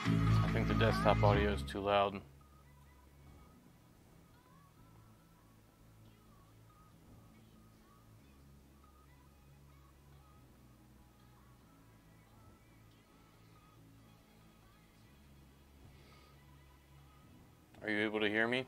I think the desktop audio is too loud. Are you able to hear me?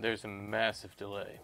There's a massive delay.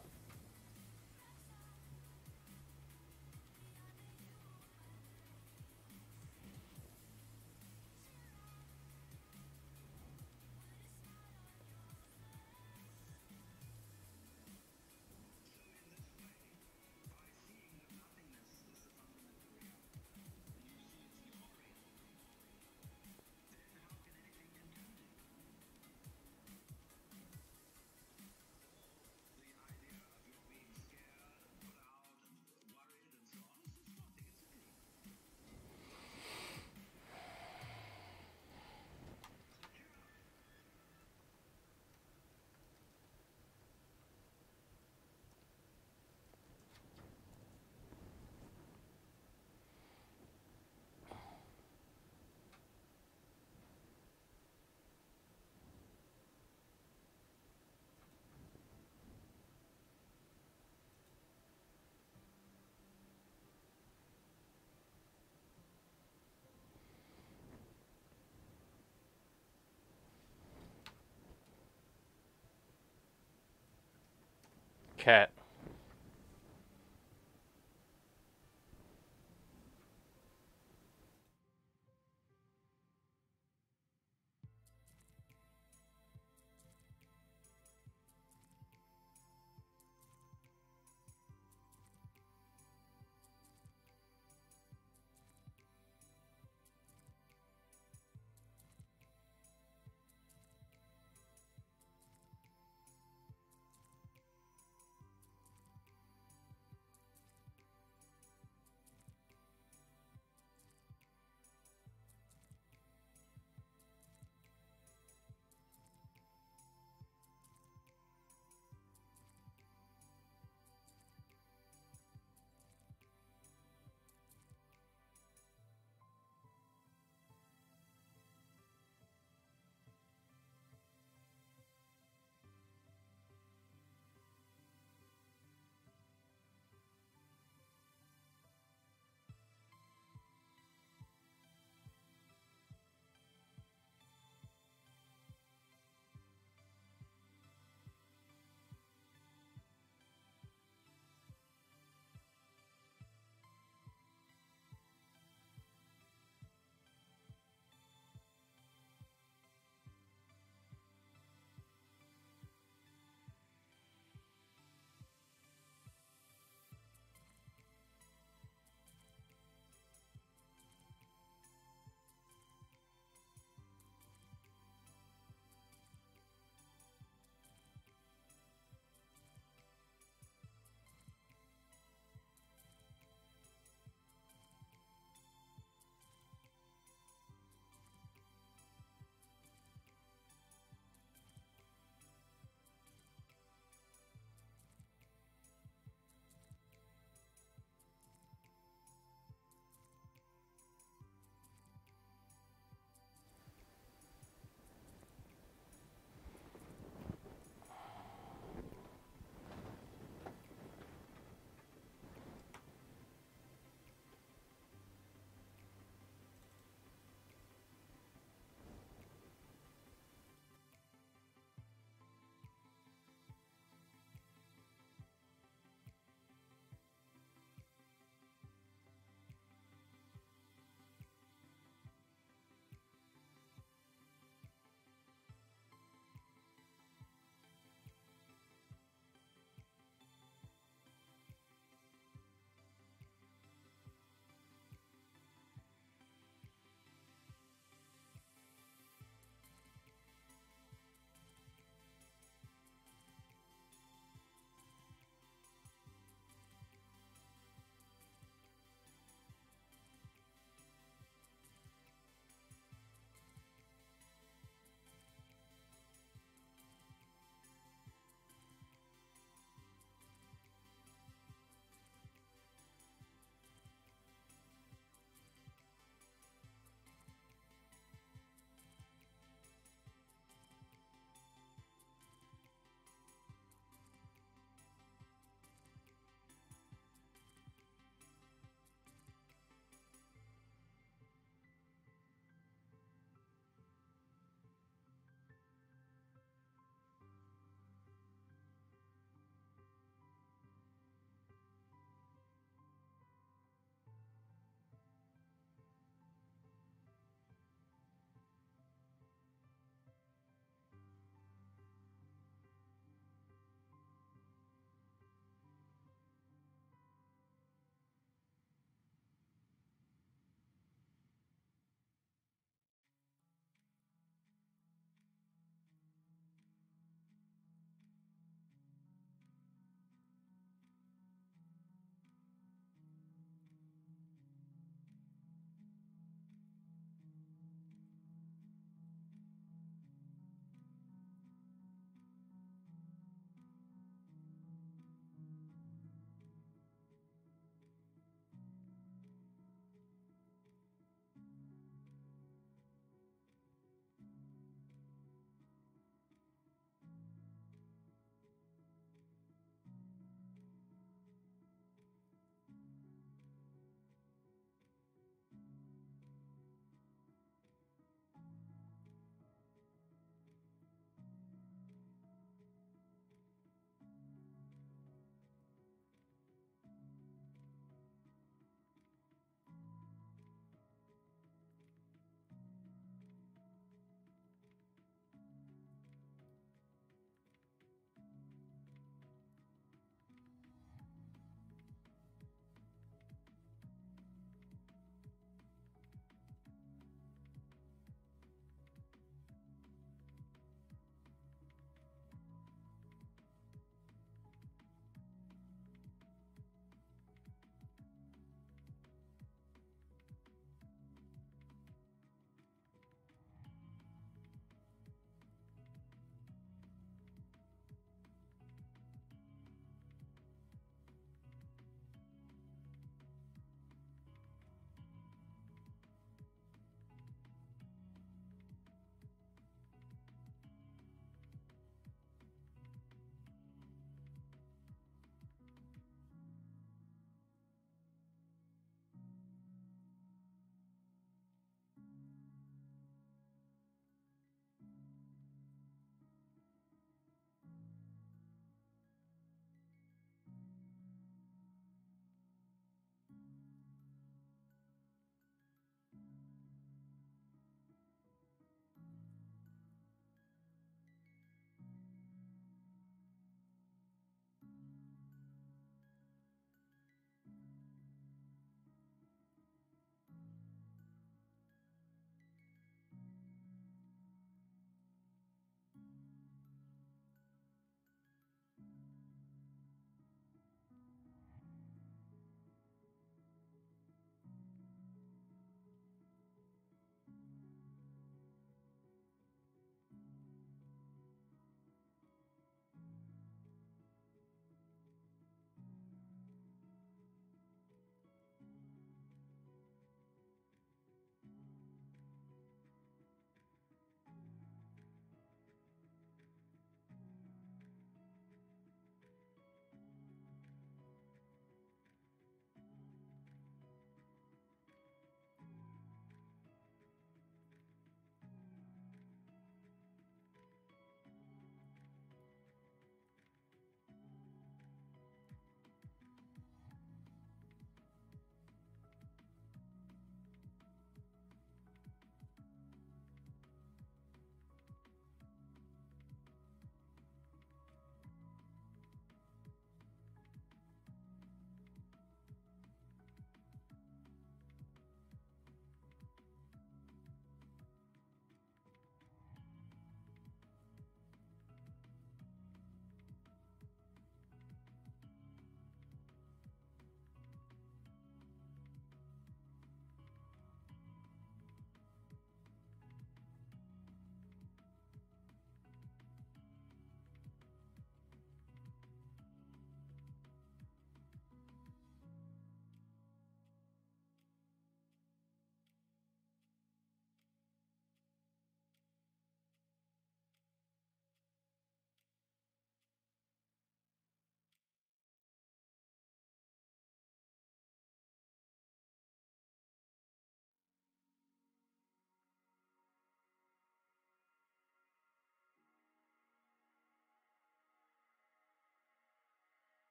Cat.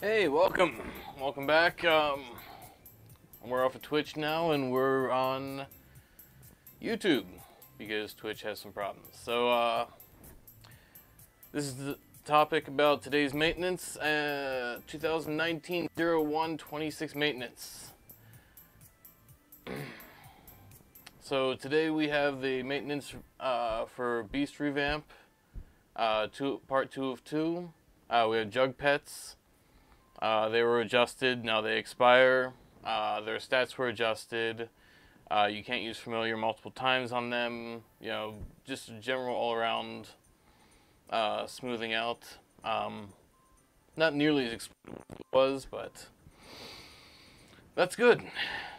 Hey, welcome back. We're off of Twitch now, and we're on YouTube because Twitch has some problems. So, this is the topic about today's maintenance, 2019-01-26 maintenance. So today we have the maintenance for Beast Revamp, part 2 of 2. We have Jug Pets. They were adjusted, now they expire. Their stats were adjusted. You can't use familiar multiple times on them. You know, just a general all-around smoothing out. Not nearly as expensive as it was, but that's good.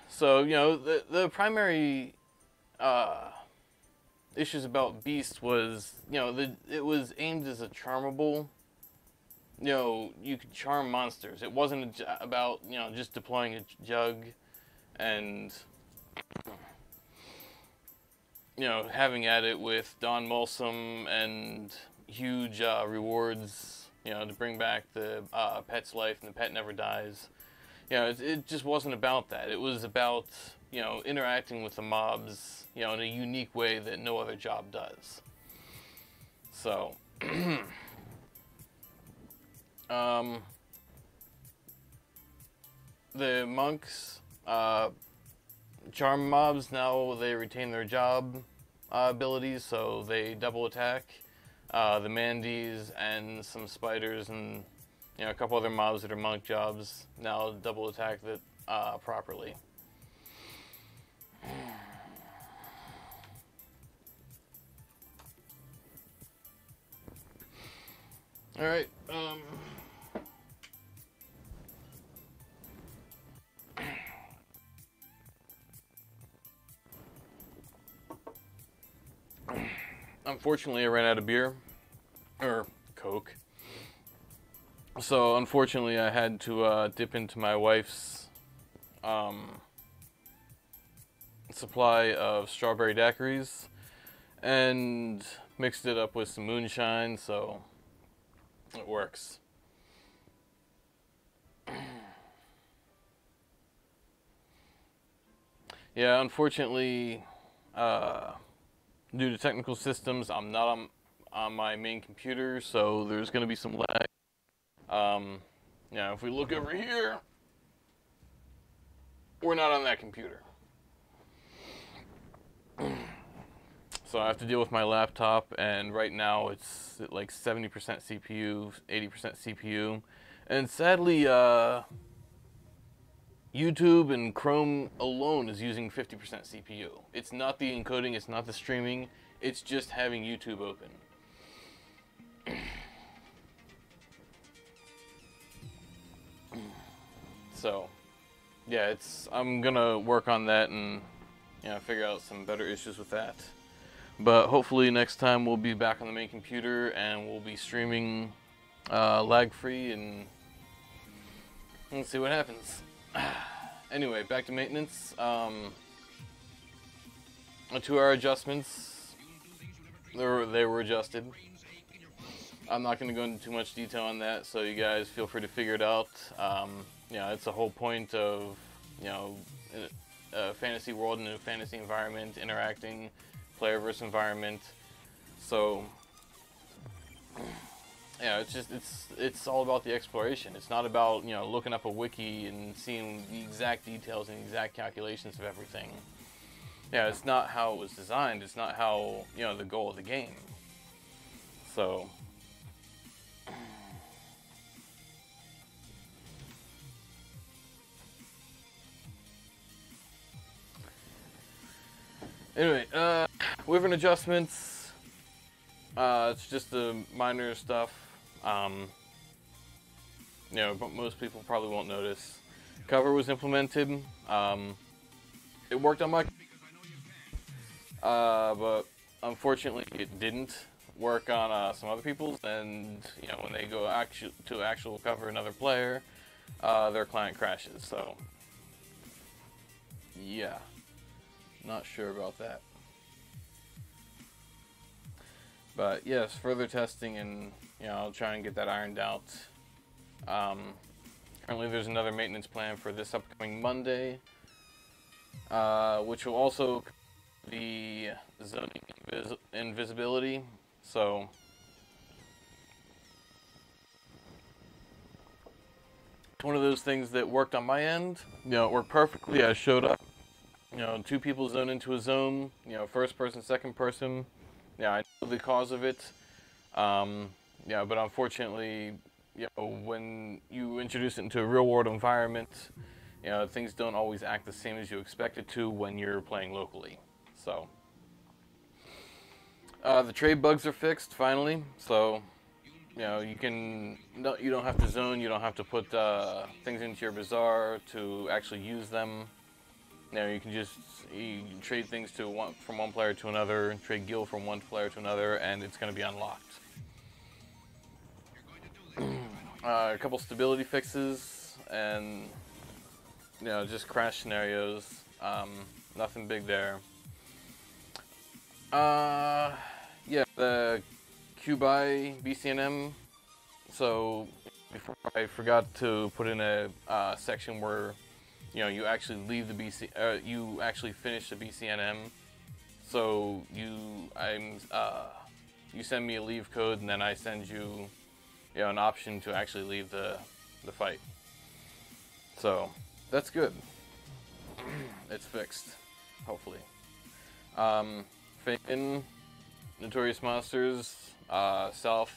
So, you know, the primary issues about Beast was, you know, it was aimed as a charmable. You know, you could charm monsters. It wasn't about, you know, just deploying a jug and, you know, having at it with Don Mulsum and huge rewards, you know, to bring back the pet's life and the pet never dies. You know, it just wasn't about that. It was about, you know, interacting with the mobs, you know, in a unique way that no other job does. So, the monks, charm mobs, now they retain their job abilities, so they double attack. The mandies and some spiders and, you know, a couple other mobs that are monk jobs now double attack that properly. Alright, unfortunately I ran out of beer, or Coke. So unfortunately I had to dip into my wife's supply of strawberry daiquiris and mixed it up with some moonshine, so it works. Yeah, unfortunately, due to technical systems, I'm not on my main computer, so there's going to be some lag. Yeah, if we look over here, we're not on that computer. So I have to deal with my laptop, and right now it's at like 70% CPU, 80% CPU. And sadly, YouTube and Chrome alone is using 50% CPU. It's not the encoding, it's not the streaming, it's just having YouTube open. So, yeah, I'm gonna work on that and, you know, figure out some better issues with that. But hopefully next time we'll be back on the main computer and we'll be streaming lag-free, and let's see what happens. Anyway, back to maintenance. 2-hour adjustments. They were adjusted. I'm not going to go into too much detail on that, so you guys feel free to figure it out. You know, it's the whole point of, you know, a fantasy world and a fantasy environment, interacting, player versus environment. So, yeah, it's all about the exploration. It's not about, you know, looking up a wiki and seeing the exact details and the exact calculations of everything. Yeah, it's not how it was designed. It's not how, you know, the goal of the game. So, anyway, wyvern adjustments. It's just the minor stuff. You know, but most people probably won't notice. Cover was implemented. It worked on my, but unfortunately it didn't work on some other people's. And you know, when they go to actual cover another player, their client crashes. So yeah, not sure about that. But yes, further testing, and you know, I'll try and get that ironed out. apparently there's another maintenance plan for this upcoming Monday, which will also the zoning invisibility. So it's one of those things that worked on my end. You know, it worked perfectly. I showed up. You know, two people zone into a zone. You know, first person, second person. Yeah, I know the cause of it. Yeah, but unfortunately, you know, when you introduce it into a real world environment, you know, things don't always act the same as you expect it to when you're playing locally. So, the trade bugs are fixed finally. So, you know, you don't have to zone. You don't have to put things into your bazaar to actually use them. You know, you can trade things from one player to another, trade gil from one player to another, and it's going to be unlocked. A couple stability fixes, and you know, just crash scenarios. Nothing big there. Yeah, the Q-Buy BCNM. So before I forgot to put in a section where you know you actually leave the you actually finish the BCNM. So you send me a leave code, and then I send you, you know, an option to actually leave the fight. So that's good. It's fixed, hopefully. Finn, Notorious Monsters, South,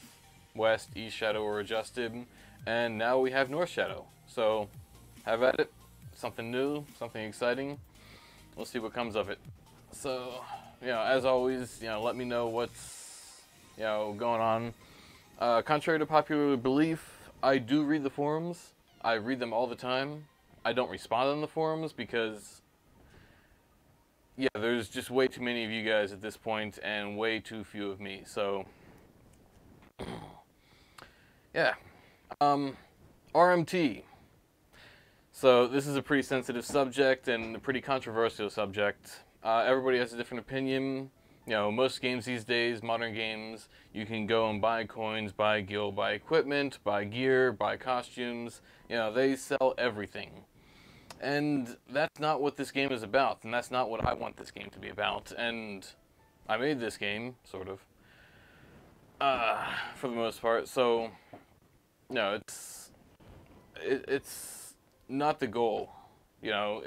West, East Shadow were adjusted, and now we have North Shadow. So have at it. Something new, something exciting. We'll see what comes of it. So, you know, as always, you know, let me know what's, you know, going on. Contrary to popular belief, I do read the forums. I read them all the time. I don't respond on the forums because, yeah, there's just way too many of you guys at this point and way too few of me. So, yeah. RMT. So this is a pretty sensitive subject and a pretty controversial subject. Everybody has a different opinion. You know, most games these days, modern games, you can go and buy coins, buy gil, buy equipment, buy gear, buy costumes. You know, they sell everything. And that's not what this game is about, and that's not what I want this game to be about. And I made this game, sort of, for the most part. So, no, it's not the goal. You know,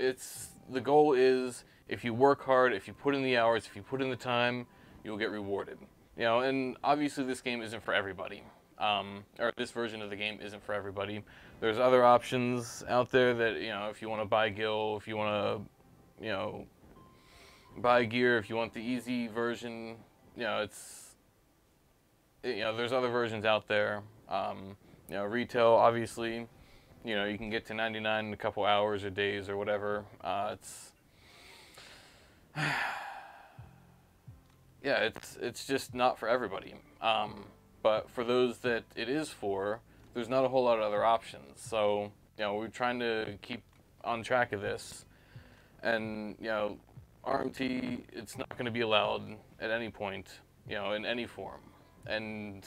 the goal is if you work hard, if you put in the hours, if you put in the time, you'll get rewarded. You know, and obviously this game isn't for everybody. Or this version of the game isn't for everybody. There's other options out there that, you know, if you want to buy gil, if you want to, you know, buy gear, if you want the easy version, you know, you know, there's other versions out there. You know, retail, obviously, you know, you can get to 99 in a couple hours or days or whatever. Yeah, it's just not for everybody. But for those that it is for, there's not a whole lot of other options. So, you know, we're trying to keep on track of this. And, you know, RMT, it's not going to be allowed at any point, you know, in any form. And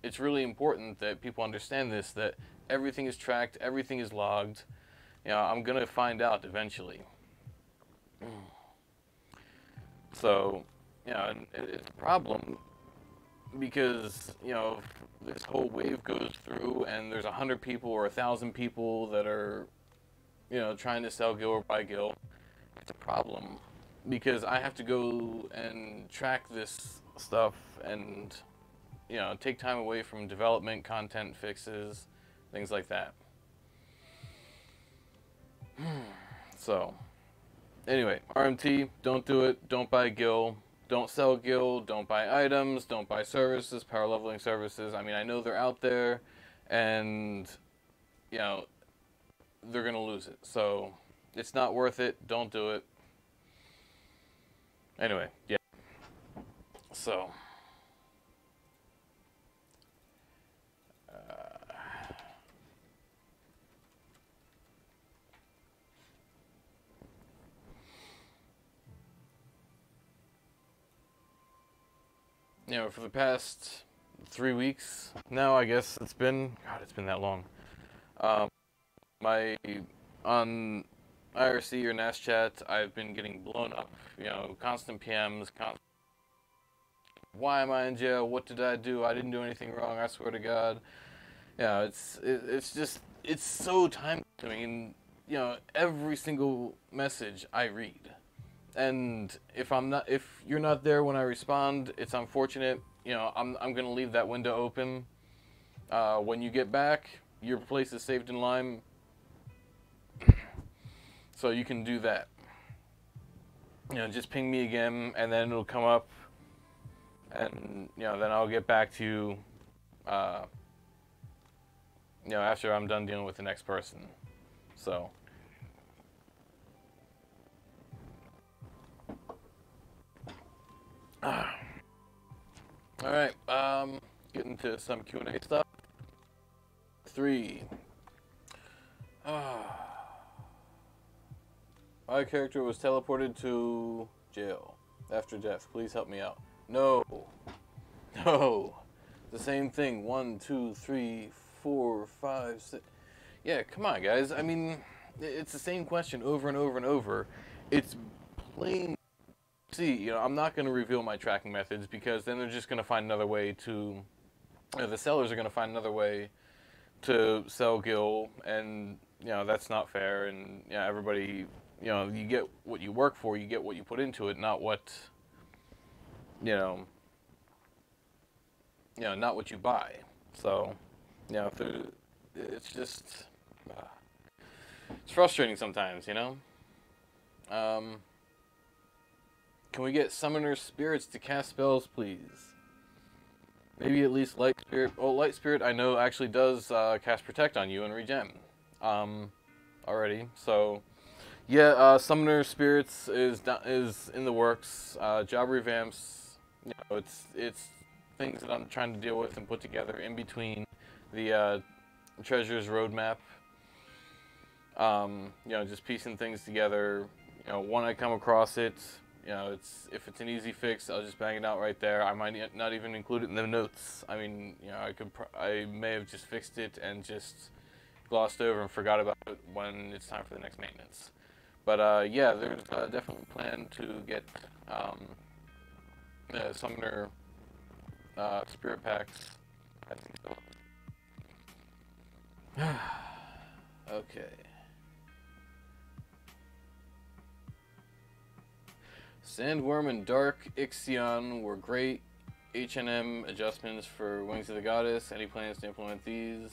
it's really important that people understand this, that everything is tracked, everything is logged. You know, I'm going to find out eventually. So, you know, it's a problem because, you know, this whole wave goes through and there's 100 people or 1,000 people that are, you know, trying to sell gil or buy gil. It's a problem because I have to go and track this stuff and, you know, take time away from development, content fixes, things like that. So, anyway, RMT, don't do it. Don't buy gil. Don't sell gil, don't buy items, don't buy services, power leveling services. I mean, I know they're out there, and, you know, they're going to lose it. So, it's not worth it. Don't do it. Anyway, yeah. So, you know, for the past 3 weeks now, I guess it's been that long. my on IRC or NAS chat, I've been getting blown up. You know, constant PMs, why am I in jail? What did I do? I didn't do anything wrong. I swear to God. Yeah, it's just it's so time consuming. And, you know, every single message I read, and if you're not there when I respond, it's unfortunate. You know, I'm gonna leave that window open. When you get back, your place is saved in Lime, so you can do that. You know, just ping me again, and then it'll come up, and you know, then I'll get back to you. You know, after I'm done dealing with the next person. So. Alright, getting to some Q&A stuff. 3. My character was teleported to jail after death. Please help me out. No. No. The same thing. 1, 2, 3, 4, 5, 6. Yeah, come on, guys. I mean, it's the same question over and over and over. It's plain. See, you know, I'm not going to reveal my tracking methods because then they're just going to find another way to. The sellers are going to find another way to sell Gil, and you know that's not fair. And yeah, everybody, you know, you get what you work for, you get what you put into it, not what. Not what you buy. So, you know, it's just it's frustrating sometimes, you know. Can we get summoner spirits to cast spells, please? Maybe at least light spirit. Oh, light spirit I know actually does cast protect on you and regen. Already. So, yeah, summoner spirits is in the works. Job revamps. You know, it's things that I'm trying to deal with and put together in between the treasures roadmap. You know, just piecing things together. You know, when I come across it, you know, if it's an easy fix, I'll just bang it out right there. I might not even include it in the notes. I mean, you know, I may have just fixed it and just glossed over and forgot about it when it's time for the next maintenance. But yeah, there's definitely a plan to get summoner spirit packs. I think so. Okay. Sandworm and Dark Ixion were great H&M adjustments for Wings of the Goddess. Any plans to implement these?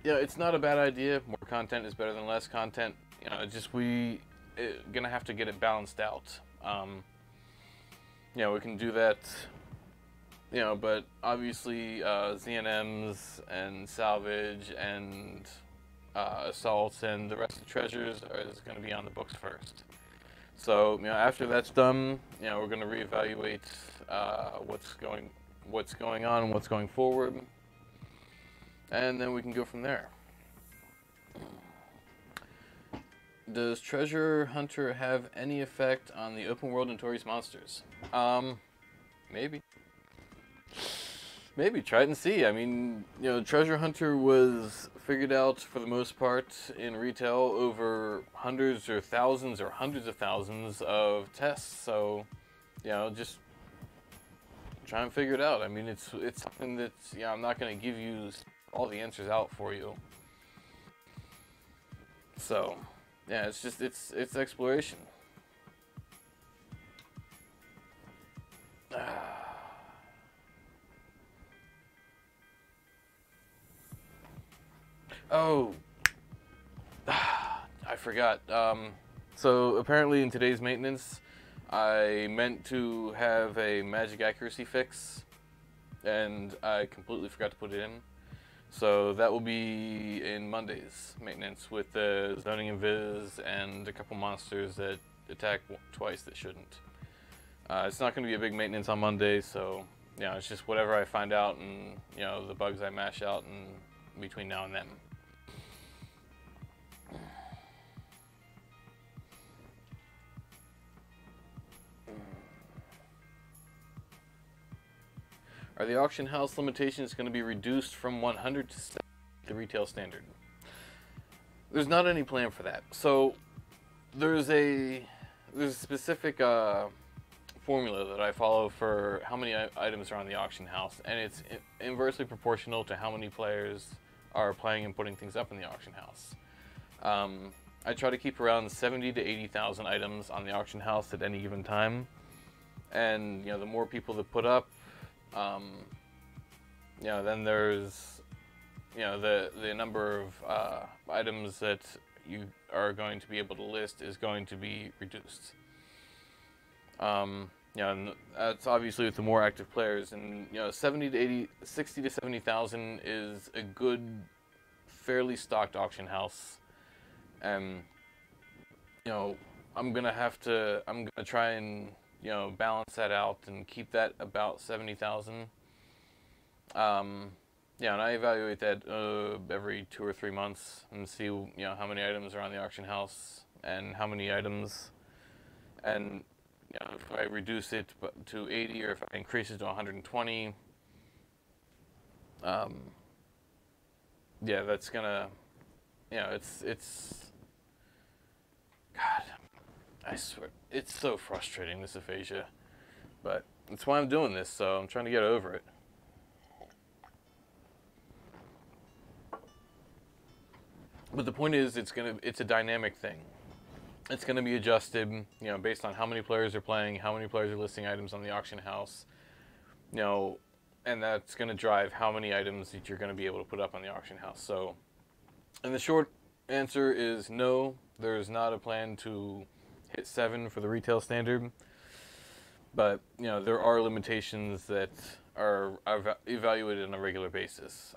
Yeah, it's not a bad idea. More content is better than less content. You know, gonna have to get it balanced out. You know, we can do that. You know, but obviously ZNMs and salvage and assaults and the rest of the treasures is going to be on the books first. So, you know, after that's done, you know, we're going to reevaluate what's going on and what's going forward, and then we can go from there. Does Treasure Hunter have any effect on the open world Notorious monsters? Maybe. Maybe, try it and see. I mean, you know, Treasure Hunter was figured out for the most part in retail over hundreds or thousands or hundreds of thousands of tests. So, you know, just try and figure it out. I mean, it's something that, yeah, I'm not going to give you all the answers out for you. So, yeah, it's just, it's exploration. Oh, I forgot. So apparently in today's maintenance, I meant to have a magic accuracy fix, and I completely forgot to put it in. So that will be in Monday's maintenance with the zoning invis and a couple monsters that attack twice that shouldn't. It's not going to be a big maintenance on Monday, so you know, it's just whatever I find out and you know the bugs I mash out in between now and then. Are the auction house limitations going to be reduced from 100 to 70? the retail standard. There's not any plan for that. So there's a specific formula that I follow for how many items are on the auction house, and it's inversely proportional to how many players are playing and putting things up in the auction house. I try to keep around 70 to 80,000 items on the auction house at any given time, and the more people that put up, then there's the number of items that you are going to be able to list is going to be reduced. And that's obviously with the more active players, and 70 to 80, 60 to 70,000 is a good, fairly stocked auction house. And I'm gonna try and balance that out and keep that about 70,000. And I evaluate that every 2 or 3 months and see how many items are on the auction house and how many items, and if I reduce it to 80 or if I increase it to 120, that's gonna, it's God, I swear, it's so frustrating, this aphasia, but that's why I'm doing this, so I'm trying to get over it. But the point is, it's a dynamic thing. It's going to be adjusted, based on how many players are playing, how many players are listing items on the auction house, and that's going to drive how many items that you're going to be able to put up on the auction house. So, and the short answer is no, there's not a plan to hit 7 for the retail standard, but, there are limitations that are evaluated on a regular basis.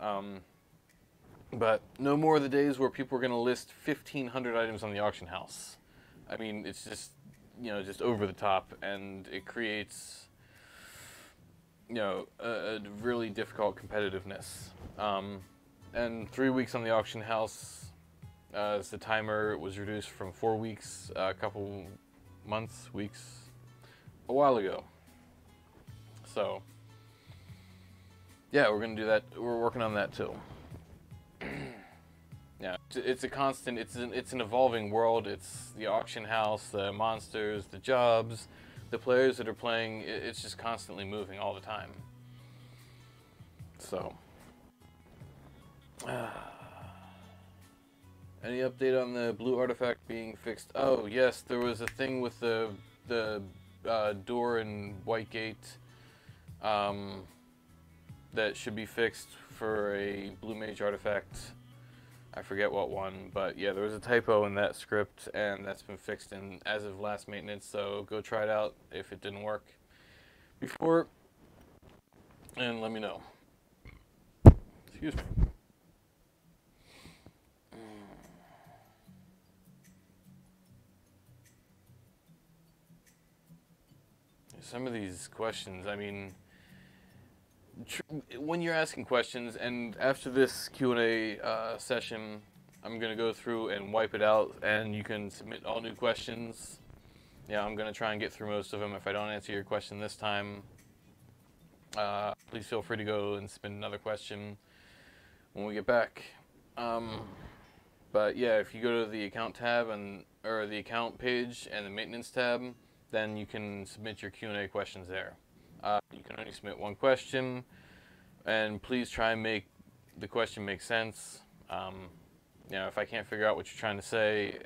But no more of the days where people are going to list 1,500 items on the auction house. I mean, it's just, just over the top, and it creates, a really difficult competitiveness. And 3 weeks on the auction house, as the timer was reduced from 4 weeks, a couple months, weeks, a while ago. So, yeah, we're going to do that. We're working on that too. Yeah, it's a constant, it's an evolving world. It's the auction house, the monsters, the jobs, the players that are playing. It's just constantly moving all the time. So, any update on the blue artifact being fixed? Oh yes, there was a thing with the door in Whitegate that should be fixed for a blue mage artifact. I forget what one, but yeah, there was a typo in that script, and that's been fixed as of last maintenance, so go try it out if it didn't work before, and let me know. Excuse me. Some of these questions, I mean, when you're asking questions, and after this Q&A session, I'm going to go through and wipe it out, and you can submit all new questions. Yeah, I'm going to try and get through most of them. If I don't answer your question this time, please feel free to go and submit another question when we get back. But yeah, if you go to the account tab or the account page and the maintenance tab, then you can submit your Q&A questions there. You can only submit one question, and please try and make the question make sense. If I can't figure out what you're trying to say,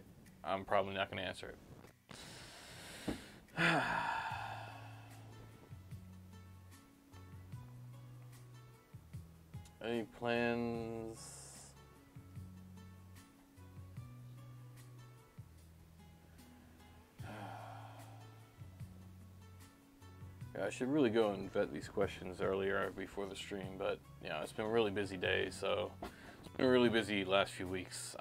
I'm probably not going to answer it. Any plans? I should really go and vet these questions earlier before the stream, but it's been a really busy day, so it's been a really busy last few weeks.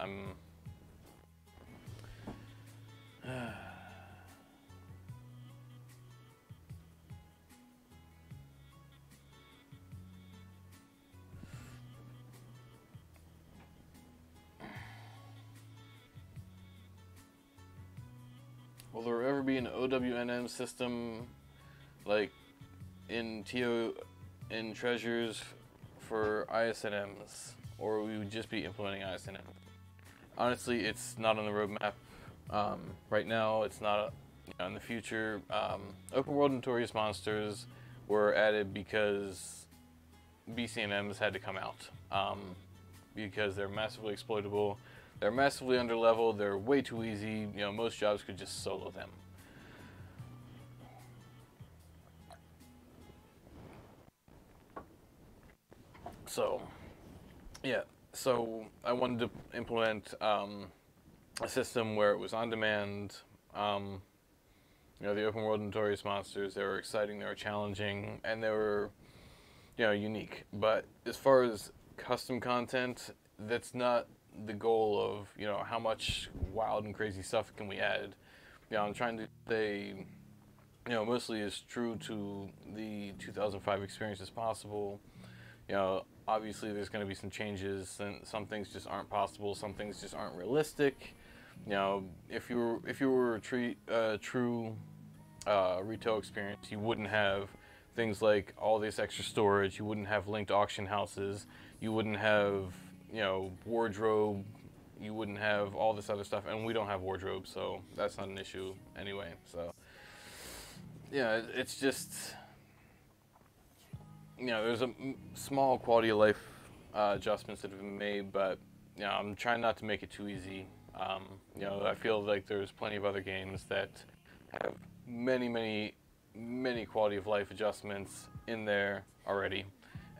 Will there ever be an OWNM system like in TO in treasures for ISNMs? or we would just be implementing ISNM. Honestly, it's not on the roadmap. Right now, it's not. In the future, open world notorious monsters were added because BCNMs had to come out. Because they're massively exploitable, they're massively underleveled, they're way too easy. Most jobs could just solo them. So, yeah. So I wanted to implement a system where it was on demand. The open world notorious monsters, they were exciting, they were challenging, and they were, unique. But as far as custom content, that's not the goal of, how much wild and crazy stuff can we add. I'm trying to stay, mostly as true to the 2005 experience as possible. Obviously there's going to be some changes, and some things just aren't possible, some things just aren't realistic. If you were a true retail experience, you wouldn't have things like all this extra storage, you wouldn't have linked auction houses, you wouldn't have, wardrobe, you wouldn't have all this other stuff, and we don't have wardrobe, so that's not an issue anyway. So, yeah, it's just, there's a small quality of life adjustments that have been made, but, I'm trying not to make it too easy. I feel like there's plenty of other games that have many quality of life adjustments in there already,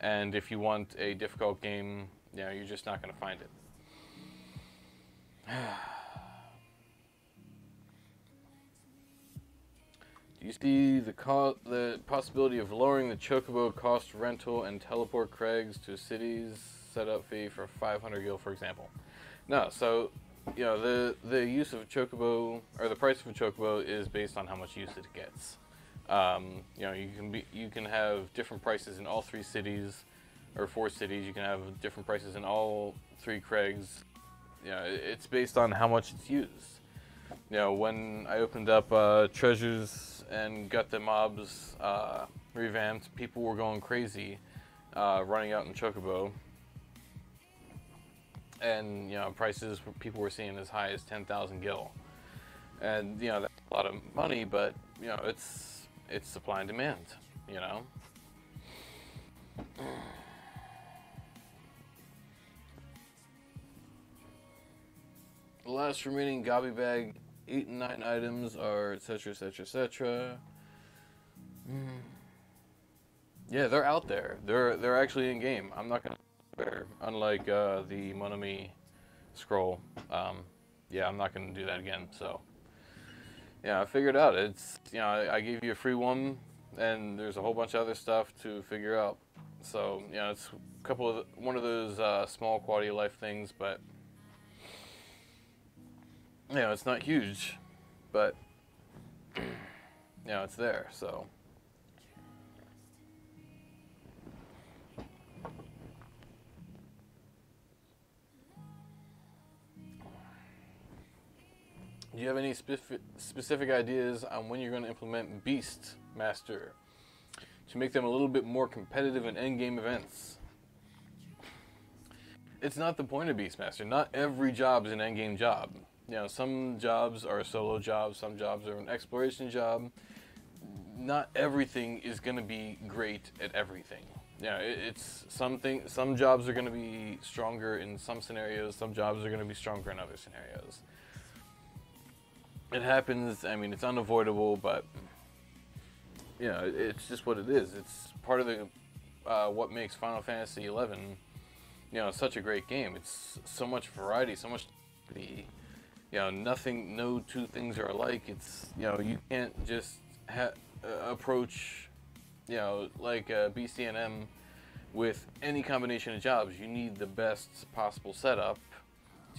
and if you want a difficult game, you're just not going to find it. Do you see the possibility of lowering the Chocobo cost rental and teleport Craigs to cities setup fee for 500 gil, for example? No, so the use of a Chocobo, or the price of a Chocobo, is based on how much use it gets. You can have different prices in all 3 cities, or 4 cities. You can have different prices in all 3 Craigs. It's based on how much it's used. When I opened up Treasures and got the mobs revamped, people were going crazy running out in Chocobo. And, prices people were seeing as high as 10,000 gil. And, that's a lot of money, but, it's supply and demand, The last remaining Gobby Bag 8 and 9 items are etc, etc, etc. Yeah, they're out there. They're actually in game. I'm not gonna compare, unlike the Monomi scroll. Yeah, I'm not gonna do that again. So yeah, I figured out. It's I gave you a free one, and there's a whole bunch of other stuff to figure out. So it's one of those small quality of life things, but it's not huge, but it's there. So. Do you have any specific ideas on when you're going to implement Beastmaster to make them a little bit more competitive in endgame events? It's not the point of Beastmaster. Not every job is an endgame job. Some jobs are solo jobs, some jobs are an exploration job. Not everything is going to be great at everything. It's something. Some jobs are going to be stronger in some scenarios, some jobs are going to be stronger in other scenarios. It happens. I mean, it's unavoidable, but it's just what it is. It's part of the what makes Final Fantasy XI, such a great game. It's so much variety, so much no 2 things are alike. It's you can't just approach like a BCNM with any combination of jobs. You need the best possible setup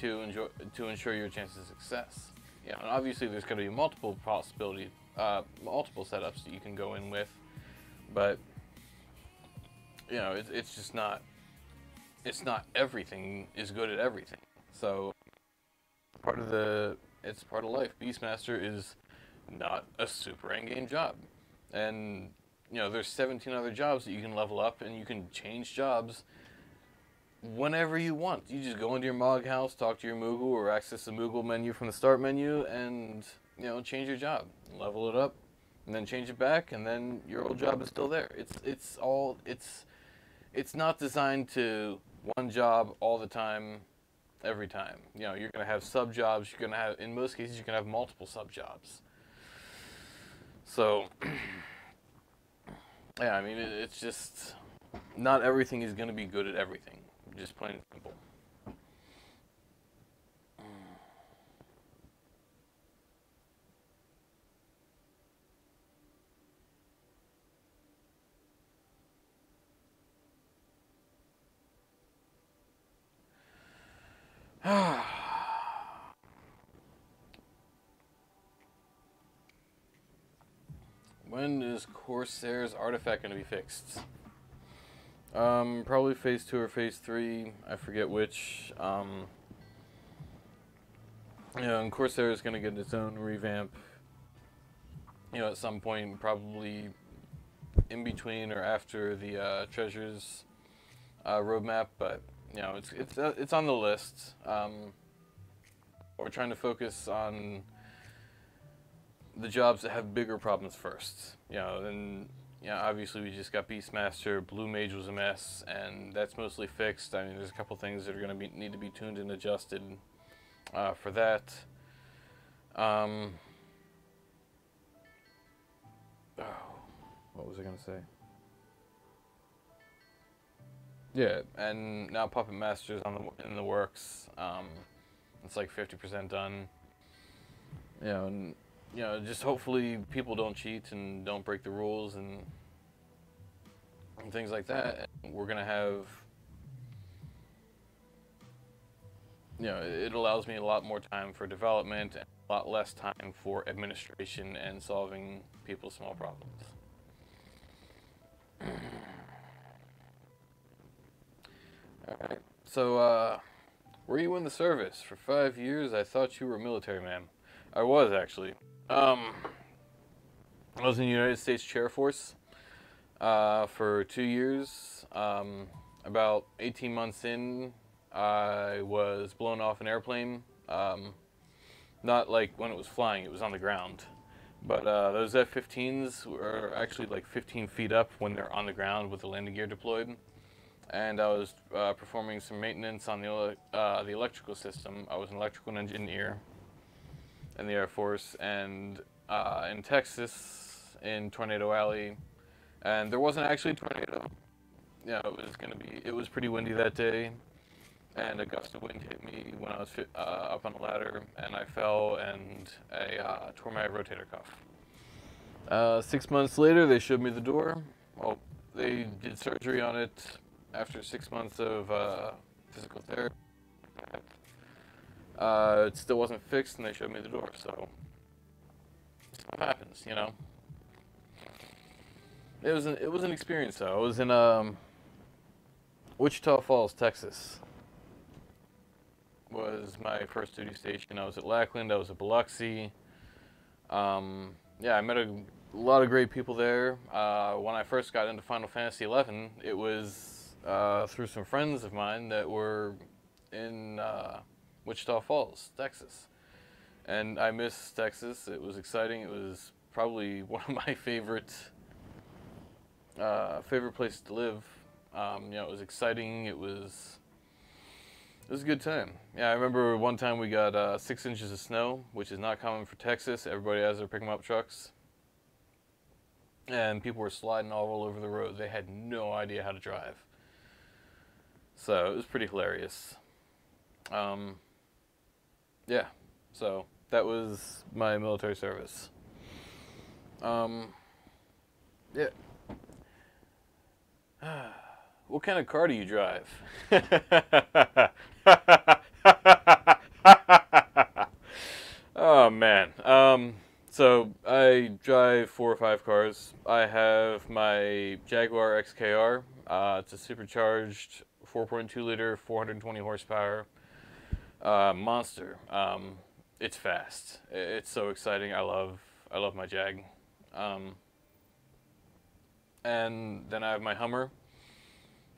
to ensure your chances of success. And obviously there's going to be multiple multiple setups that you can go in with, but it's just not. It's not everything is good at everything. So it's part of life. Beastmaster is not a super endgame job, and there's 17 other jobs that you can level up, and you can change jobs whenever you want. You just go into your Mog house, talk to your Moogle, or access the Moogle menu from the start menu, and change your job, level it up, and then change it back, and then your old job is still there. It's not designed to one job all the time, every time. You're gonna have sub jobs. You're gonna have, in most cases, you can have multiple sub jobs. So, yeah, I mean, it's just not everything is gonna be good at everything. Just plain and simple. When is Corsair's artifact going to be fixed? Probably phase 2 or phase 3. I forget which. And Corsair is going to get its own revamp. At some point, probably in between or after the treasures roadmap. But it's on the list. We're trying to focus on the jobs that have bigger problems first. Then obviously we just got Beastmaster. Blue Mage was a mess, and that's mostly fixed. I mean, there's a couple things that are going to need to be tuned and adjusted for that. What was I going to say? Yeah, and now Puppet Master's in the works. It's like 50% done. And just hopefully people don't cheat and don't break the rules and things like that. And we're gonna have, it allows me a lot more time for development and a lot less time for administration and solving people's small problems. Alright, so were you in the service for 5 years? I thought you were a military man. I was, actually. I was in the United States Chair Force for 2 years. About 18 months in, I was blown off an airplane. Not like when it was flying, it was on the ground. But those F-15s were actually like 15 feet up when they're on the ground with the landing gear deployed. And I was performing some maintenance on the electrical system. I was an electrical engineer in the Air Force, and in Texas, in Tornado Alley, and there wasn't actually a tornado. It was pretty windy that day, and a gust of wind hit me when I was up on the ladder, and I fell, and I tore my rotator cuff. 6 months later, they showed me the door. Well, they did surgery on it after 6 months of physical therapy. It still wasn't fixed, and they showed me the door, so stuff happens, It was an experience, though. I was in Wichita Falls, Texas. Was my first duty station. I was at Lackland. I was at Biloxi. I met a lot of great people there. When I first got into Final Fantasy XI, it was through some friends of mine that were in Wichita Falls, Texas. And I miss Texas. It was exciting. It was probably one of my favorite places to live. It was exciting. It was a good time. Yeah, I remember one time we got 6 inches of snow, which is not common for Texas. Everybody has their pick-em-up trucks. And people were sliding all over the road. They had no idea how to drive. So it was pretty hilarious. Yeah, so that was my military service. Yeah. What kind of car do you drive? Oh, man. So I drive 4 or 5 cars. I have my Jaguar XKR. It's a supercharged 4.2 liter, 420 horsepower monster. It's fast. It's so exciting. I love my Jag. And then I have my Hummer.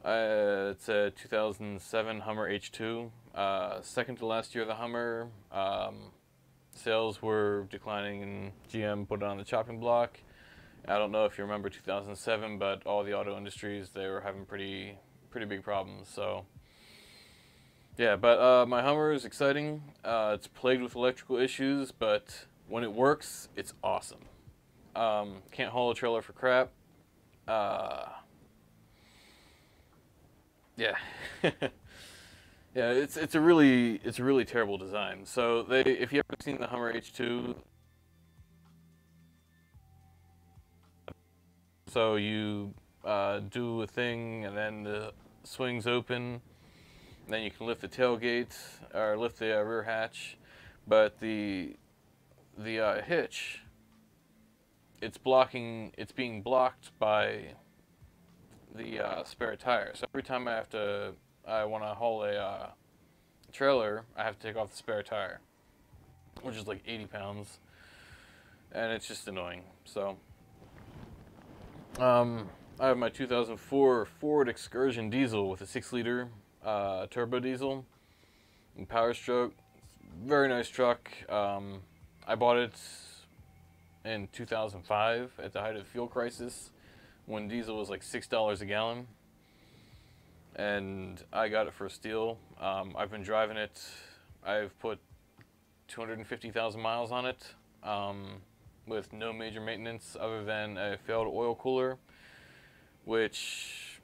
It's a 2007 Hummer H2. Second to last year of the Hummer. Sales were declining and GM put it on the chopping block. I don't know if you remember 2007, but all the auto industries, they were having pretty big problems. So yeah, but my Hummer is exciting. It's plagued with electrical issues, but when it works, it's awesome. Can't haul a trailer for crap. Yeah. Yeah, it's a really terrible design. So if you ever seen the Hummer H2, so you do a thing and then the swings open, and then you can lift the tailgate or lift the rear hatch, but the hitch, it's being blocked by the spare tire. So every time I want to haul a trailer, I have to take off the spare tire, which is like 80 pounds, and it's just annoying. So, I have my 2004 Ford Excursion diesel with a 6-liter turbo diesel and Power Stroke. Very nice truck. I bought it in 2005 at the height of the fuel crisis, when diesel was like $6 a gallon, and I got it for a steal. I've been driving it. I've put 250,000 miles on it, with no major maintenance other than a failed oil cooler, which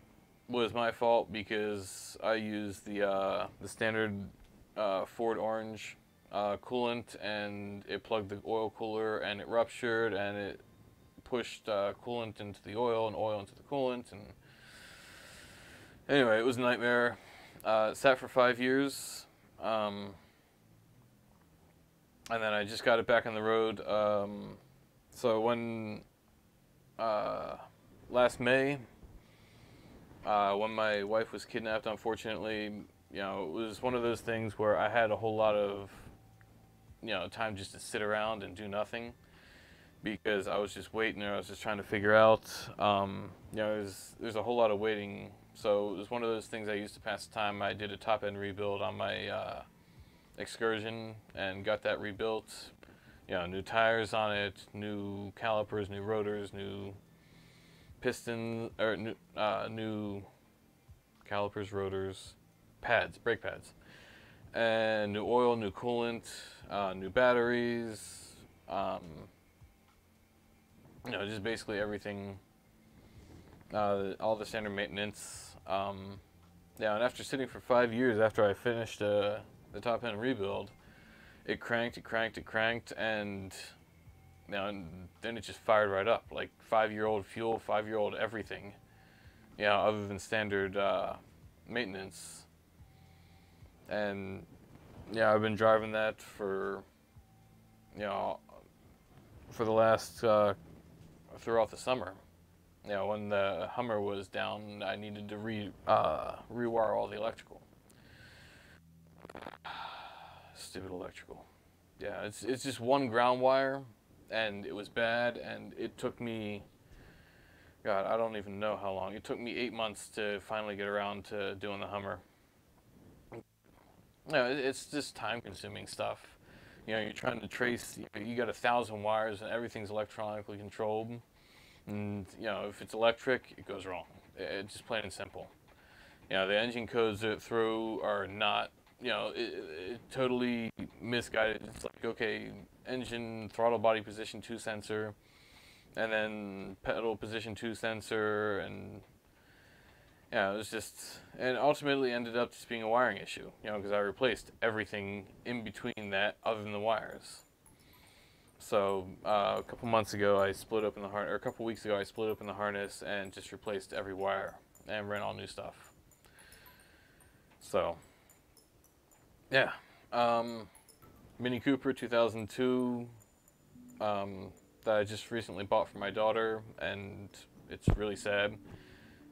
was my fault because I used the standard Ford Orange coolant, and it plugged the oil cooler and it ruptured, and it pushed coolant into the oil and oil into the coolant, and anyway, it was a nightmare. It sat for 5 years, and then I just got it back on the road. So when last May, when my wife was kidnapped, unfortunately, it was one of those things where I had a whole lot of time just to sit around and do nothing, because I was just waiting there. I was just trying to figure out, there's a whole lot of waiting. So it was one of those things I used to pass the time. I did a top end rebuild on my Excursion and got that rebuilt. New tires on it, new calipers, new rotors, new pistons, or new calipers, rotors, pads, brake pads, and new oil, new coolant, new batteries. Just basically everything, all the standard maintenance. And after sitting for 5 years after I finished the top end rebuild, it cranked, and then it just fired right up. Like 5-year-old fuel, 5-year-old everything, other than standard maintenance. And I've been driving that for the last throughout the summer. When the Hummer was down, I needed to rewire all the electrical. Stupid electrical. Yeah, it's just one ground wire, and it was bad, and it took me, God, I don't even know how long. It took me 8 months to finally get around to doing the Hummer. It's just time-consuming stuff. You're trying to trace. You got 1,000 wires, and everything's electronically controlled. And if it's electric, it goes wrong. It's just plain and simple. The engine codes that through are not, it totally misguided. It's like, okay, engine throttle body position 2 sensor, and then pedal position 2 sensor, and it was just, and ultimately ended up just being a wiring issue. Because I replaced everything in between that other than the wires. So a couple months ago, I split open the harness, or a couple weeks ago, I split open the harness and just replaced every wire and ran all new stuff. So, yeah. Mini Cooper 2002 that I just recently bought for my daughter, and it's really sad.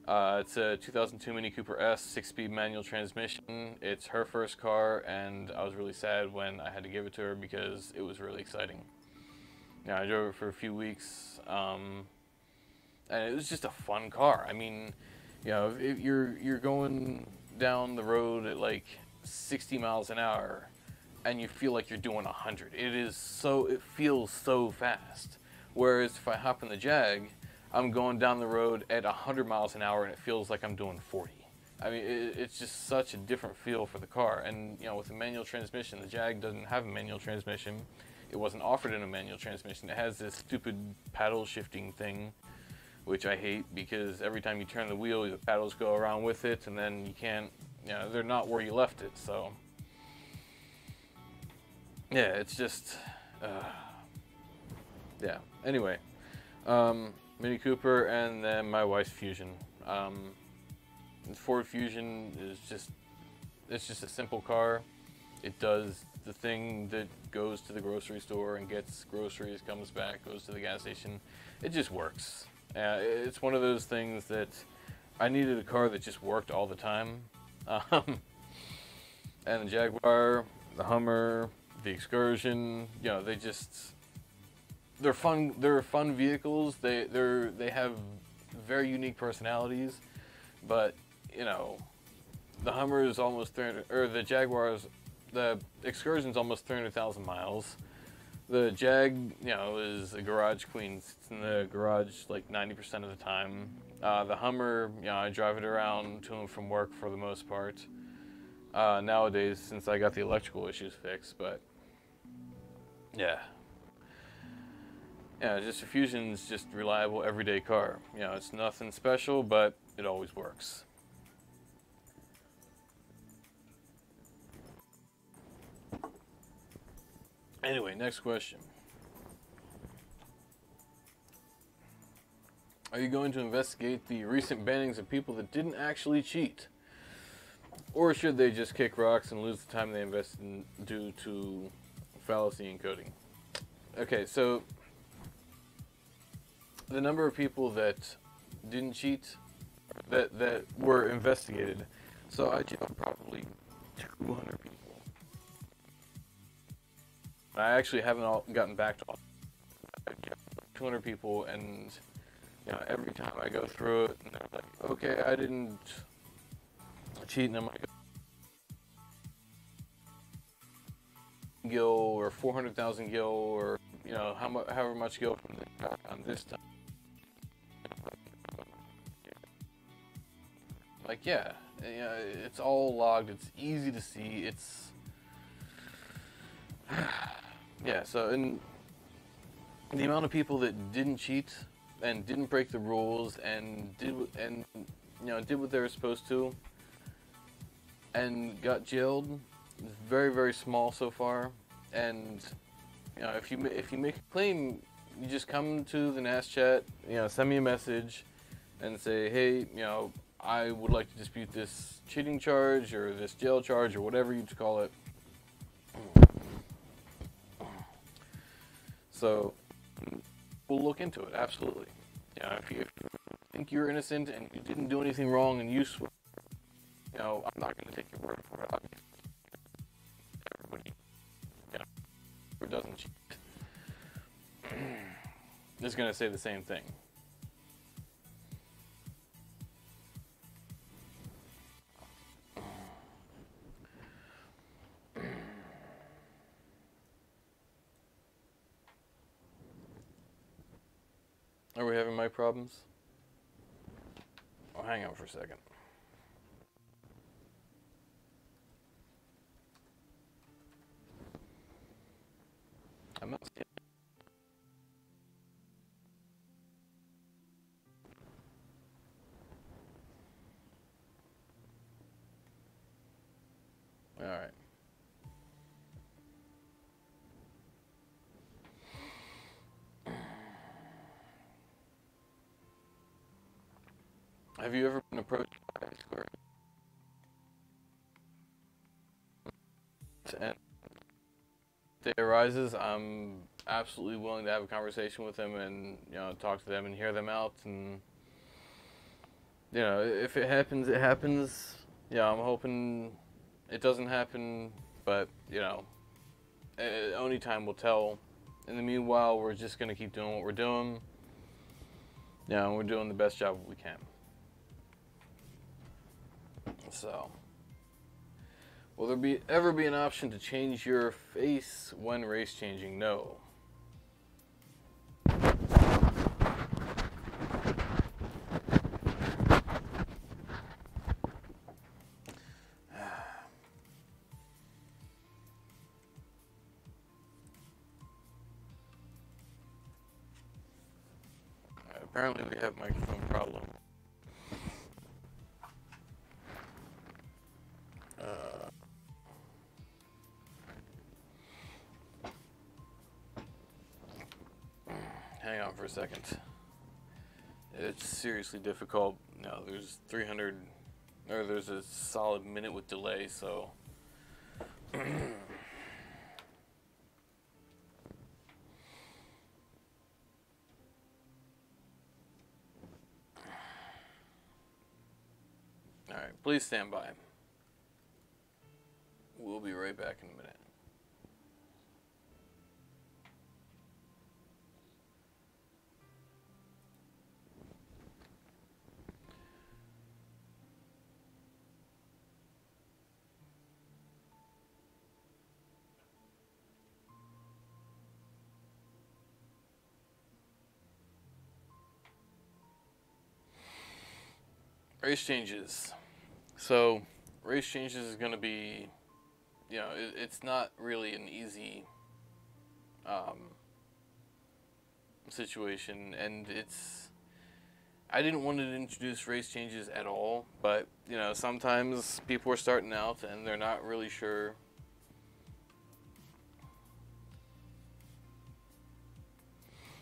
It's a 2002 Mini Cooper S, 6-speed manual transmission. It's her first car, and I was really sad when I had to give it to her because it was really exciting. I drove it for a few weeks, and it was just a fun car. I mean, You know, if you're going down the road at like 60 miles an hour, and you feel like you're doing 100. It feels so fast. Whereas if I hop in the Jag, I'm going down the road at 100 miles an hour, and it feels like I'm doing 40. I mean, it's just such a different feel for the car. And, you know, with a manual transmission, the Jag doesn't have a manual transmission. It wasn't offered in a manual transmission. It has this stupid paddle shifting thing, which I hate, because every time you turn the wheel, the paddles go around with it, and then you can't, you know, they're not where you left it. So, yeah, it's just, yeah. Anyway, Mini Cooper, and then my wife's Fusion. The Ford Fusion is it's just a simple car. It does the thing that goes to the grocery store and gets groceries, comes back, goes to the gas station. It just works. It's one of those things that I needed a car that just worked all the time. And the Jaguar, the Hummer, the Excursion, you know, they're fun. They're fun vehicles. They have very unique personalities, but you know, the Hummer is almost 300, or the Excursion's almost 300,000 miles. The Jag, you know, is a garage queen. It's in the garage like 90% of the time. The Hummer, you know, I drive it around to and from work for the most part. Nowadays, since I got the electrical issues fixed, but yeah. Yeah, just a Fusion's just reliable everyday car. You know, it's nothing special, but it always works. Anyway, next question. Are you going to investigate the recent bannings of people that didn't actually cheat? Or should they just kick rocks and lose the time they invested in due to fallacy encoding? Okay, so the number of people that didn't cheat, that were investigated, so I jailed probably 200 people. I actually haven't gotten back to all 200 people, and you know, every time I go through it, and they're like, okay, I didn't cheat, and I'm like, gil or 400,000 gil, or you know, however much gil from on this time. Like, yeah, you know, it's all logged. It's easy to see. It's yeah. So, and the amount of people that didn't cheat and didn't break the rules and did what they were supposed to and got jailed is very, very small so far. And you know, if you make a claim, you just come to the NAS chat, you know, send me a message and say, hey, you know, I would like to dispute this cheating charge or this jail charge or whatever you call it. So we'll look into it, absolutely. You know, if you think you're innocent and you didn't do anything wrong and you swear, you know, I'm not going to take your word for it. Everybody, you know, who doesn't cheat is going to say the same thing. Are we having mic problems? Oh, hang on for a second. I'm not seeing. All right. Have you ever been approached by a square? And if it arises, I'm absolutely willing to have a conversation with them and, you know, talk to them and hear them out. And, you know, if it happens, it happens. Yeah, I'm hoping it doesn't happen, but, you know, only time will tell. In the meanwhile, we're just going to keep doing what we're doing. Yeah, and we're doing the best job we can. So, will there ever be an option to change your face when race changing? No. Apparently we have microphone problem. Hang on for a second. It's seriously difficult. No, there's 300, or there's a solid minute with delay, so. Alright, please stand by. We'll be right back in a minute. Race changes. So, race changes is going to be, it's not really an easy situation, and I didn't want to introduce race changes at all, but, sometimes people are starting out and they're not really sure.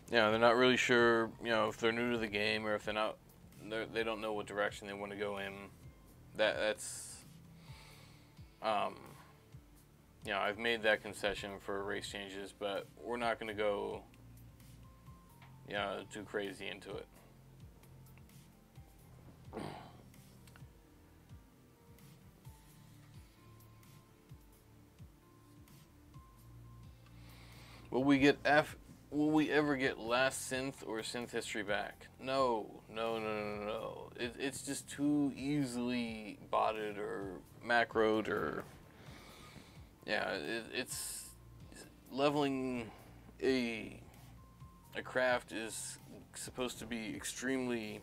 They're not really sure, if they're new to the game or if they don't know what direction they want to go in. That's I've made that concession for race changes, but we're not going to go too crazy into it. Will we ever get last synth or synth history back? No. It's just too easily botted or macroed, or it's leveling a craft is supposed to be extremely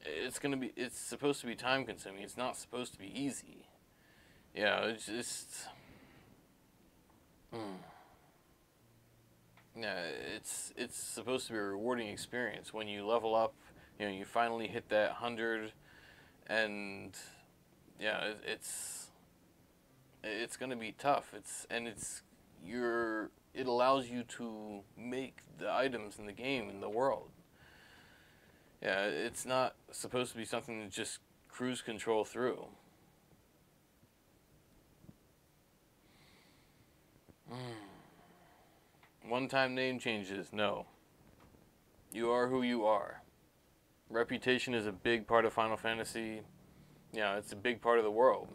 it's supposed to be time consuming. It's not supposed to be easy. It's just it's supposed to be a rewarding experience when you level up. You finally hit that 100, and it's going to be tough. It allows you to make the items in the game, in the world. It's not supposed to be something to just cruise control through. One-time name changes, no. You are who you are. Reputation is a big part of Final Fantasy. It's a big part of the world.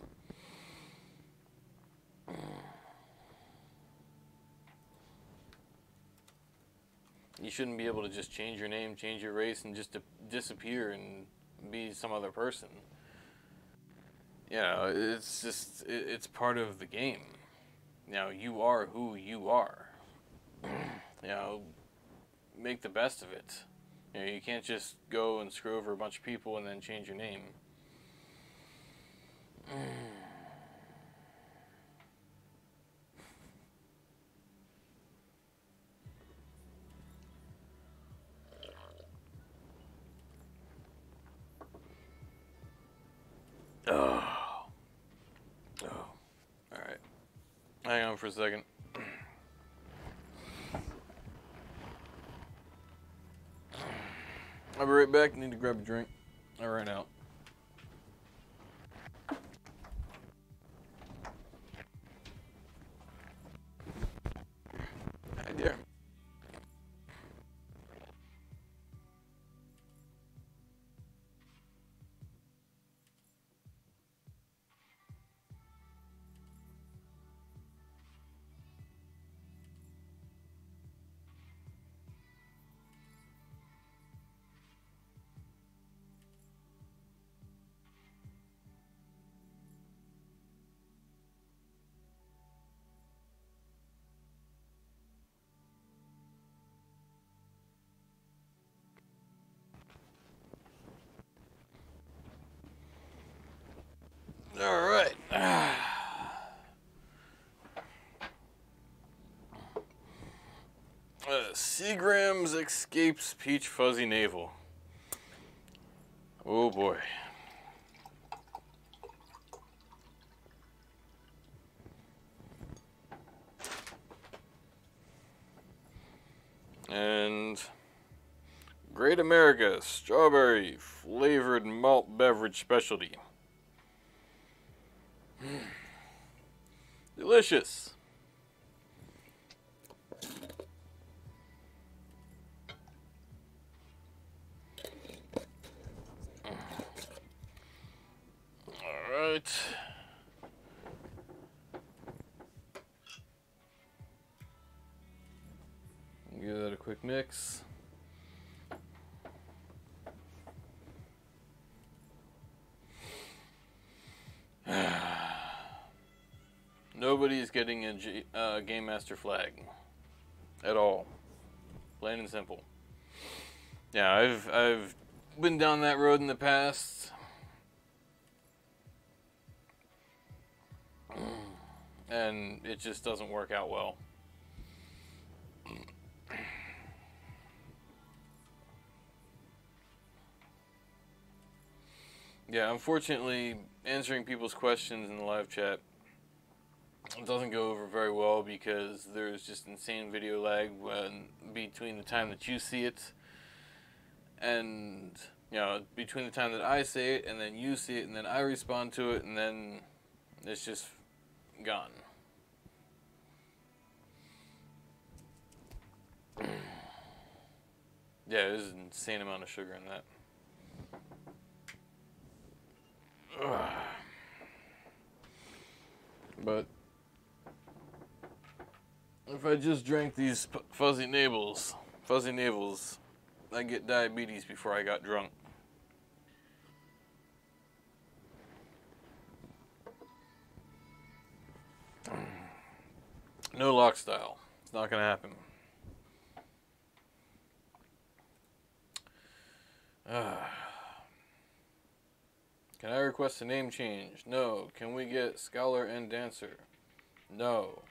You shouldn't be able to just change your name, change your race, and just disappear and be some other person. It's part of the game. You are who you are. Make the best of it. You can't just go and screw over a bunch of people and then change your name. Alright. Hang on for a second. I'll be right back. Need to grab a drink. I ran out. Hi there. Seagram's escapes peach fuzzy navel. Oh boy. And Great America strawberry flavored malt beverage specialty. Delicious. All right. Give that a quick mix. Nobody's getting a Game Master flag at all. Plain and simple. Yeah, I've been down that road in the past, and it just doesn't work out well. Yeah, unfortunately, answering people's questions in the live chat, it doesn't go over very well because there's just insane video lag between the time that you see it and, you know, between the time that I say it and then you see it and then I respond to it and then it's just gone. Yeah, there's an insane amount of sugar in that. But if I just drank these fuzzy navels, I'd get diabetes before I got drunk. No lock style. It's not gonna happen. Can I request a name change? No. Can we get Scholar and Dancer? No.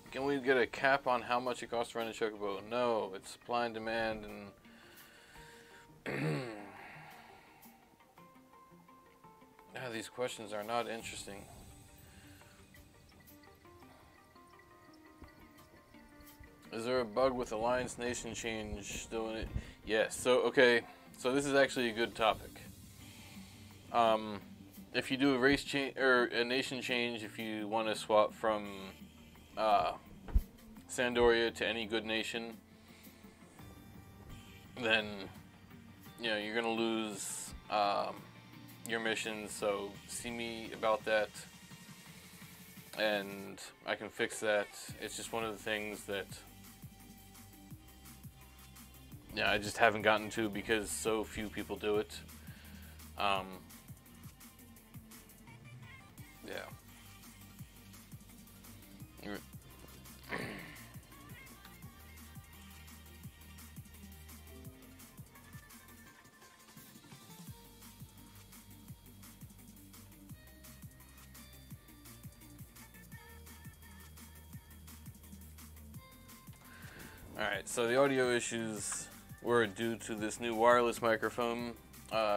Can we get a cap on how much it costs to run a chocobo? No. It's supply and demand and... these questions are not interesting. Is there a bug with Alliance Nation change still in it? Yes. So, okay. So this is actually a good topic. If you do a race change or a nation change, if you want to swap from Sandoria to any good nation, then you know you're gonna lose your missions. So see me about that, and I can fix that. It's just one of the things that I just haven't gotten to because so few people do it. Yeah. Alright, so the audio issues were due to this new wireless microphone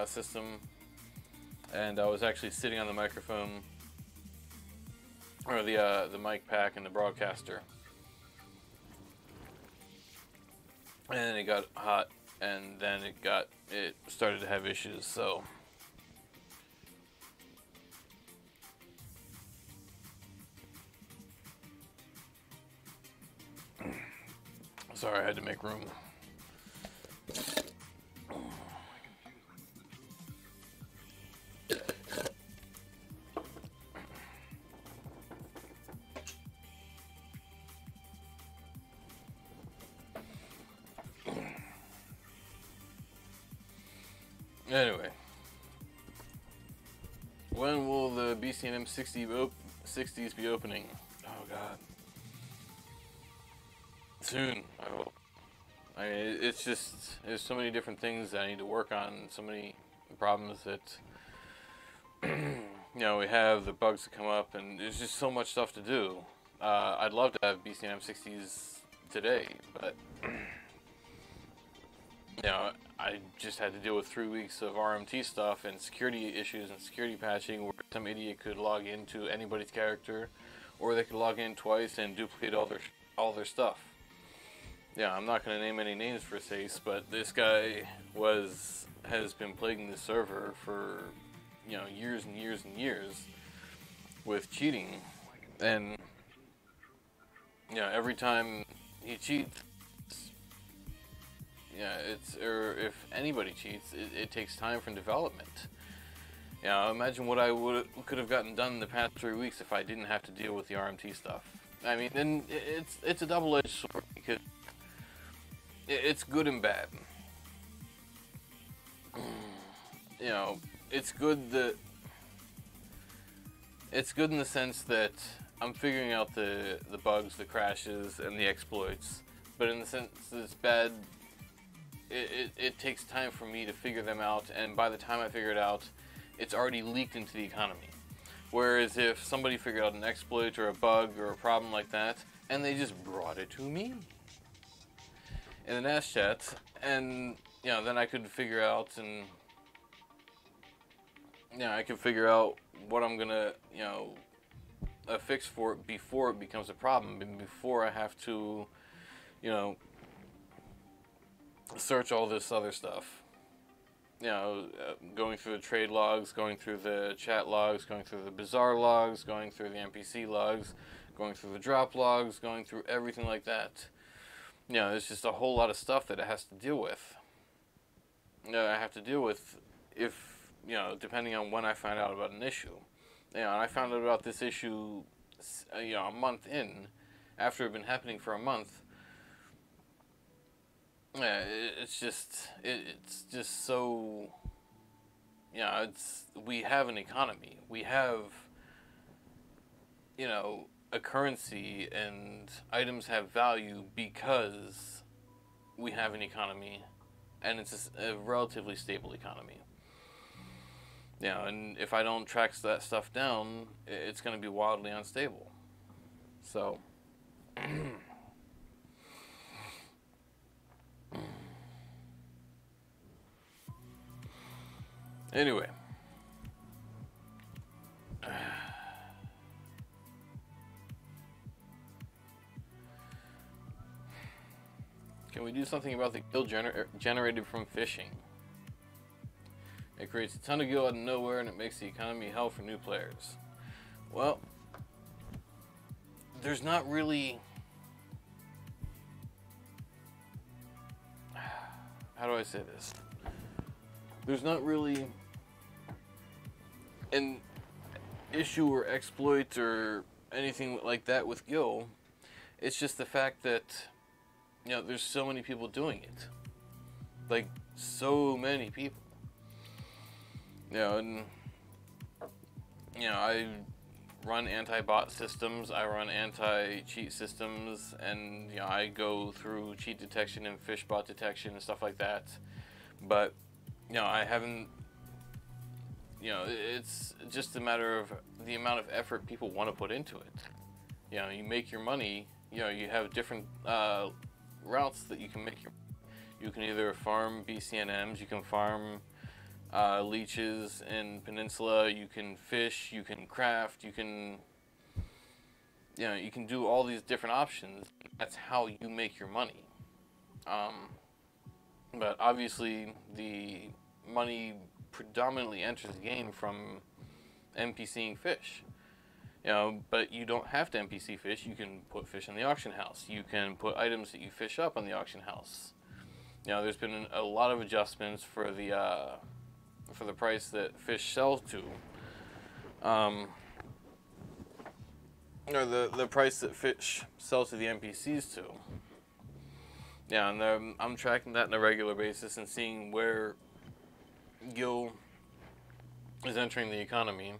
system, and I was actually sitting on the microphone, or the mic pack and the broadcaster, and then it got hot, and then it started to have issues. So sorry, I had to make room. Anyway, when will the BCNM 60s be opening? Oh God, soon. I hope. I mean, it's just there's so many different things that I need to work on, so many problems that you know, we have the bugs that come up, and there's just so much stuff to do. I'd love to have BCNM 60s today, but you know, I just had to deal with 3 weeks of RMT stuff and security issues and security patching where some idiot could log into anybody's character, or they could log in twice and duplicate all their stuff. Yeah, I'm not going to name any names for Sace, but this guy has been plaguing the server for, you know, years and years and years with cheating, and you know, every time he cheats, yeah, or if anybody cheats, it takes time from development. You know, imagine what I could have gotten done in the past 3 weeks if I didn't have to deal with the RMT stuff. I mean, and it's a double-edged sword because it's good and bad. You know, it's good in the sense that I'm figuring out the bugs, the crashes, and the exploits, but in the sense that it's bad, it takes time for me to figure them out, and by the time I figure it out, it's already leaked into the economy. Whereas if somebody figured out an exploit or a bug or a problem like that, and they just brought it to me in the NAS chat, and you know, then I could figure out, and you know, I can figure out what I'm gonna, you know, fix for it before it becomes a problem, and before I have to, you know, search all this other stuff. You know, going through the trade logs, going through the chat logs, going through the bizarre logs, going through the NPC logs, going through the drop logs, going through everything like that. You know, there's just a whole lot of stuff that it has to deal with. You know, I have to deal with if, you know, depending on when I find out about an issue. You know, and I found out about this issue, you know, a month in, after it had been happening for a month. Yeah, it's just so, yeah, we have an economy. We have, you know, a currency, and items have value because we have an economy, and it's a relatively stable economy. You know, and if I don't track that stuff down, it's going to be wildly unstable. So anyway, can we do something about the guild generated from fishing? It creates a ton of guild out of nowhere, and it makes the economy hell for new players. Well, there's not really... How do I say this? There's not really an issue or exploit or anything like that with Gil. It's just the fact that, you know, there's so many people doing it. Like, so many people. You know, and, you know, I run anti-bot systems, I run anti-cheat systems, and, you know, I go through cheat detection and fish bot detection and stuff like that. But, you know, I haven't, you know, it's just a matter of the amount of effort people want to put into it. You know, you make your money, you know, you have different routes that you can make your, you can either farm BCNMs, you can farm leeches in Peninsula, you can fish, you can craft, you can, you know, you can do all these different options. That's how you make your money. But obviously the money predominantly enters the game from NPCing fish. You know, but you don't have to NPC fish. You can put fish in the auction house. You can put items that you fish up on the auction house. You know, there's been a lot of adjustments for the price that fish sell to, or the price that fish sell to the NPCs to. Yeah, and I'm tracking that on a regular basis and seeing where Gil is entering the economy,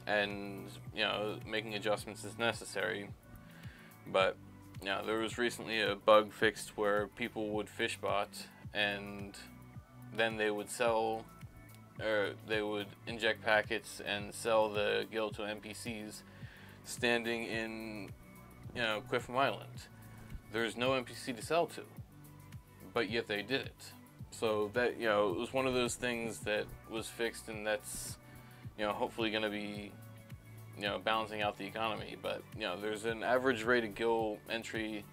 and, you know, making adjustments as necessary. But, you know, there was recently a bug fixed where people would fish bot, and then they would sell they would inject packets and sell the guild to NPCs standing in, Quiffham Island. There's no NPC to sell to, but yet they did it. So that, it was one of those things that was fixed, and that's, hopefully going to be, balancing out the economy. But, there's an average rate of guild entry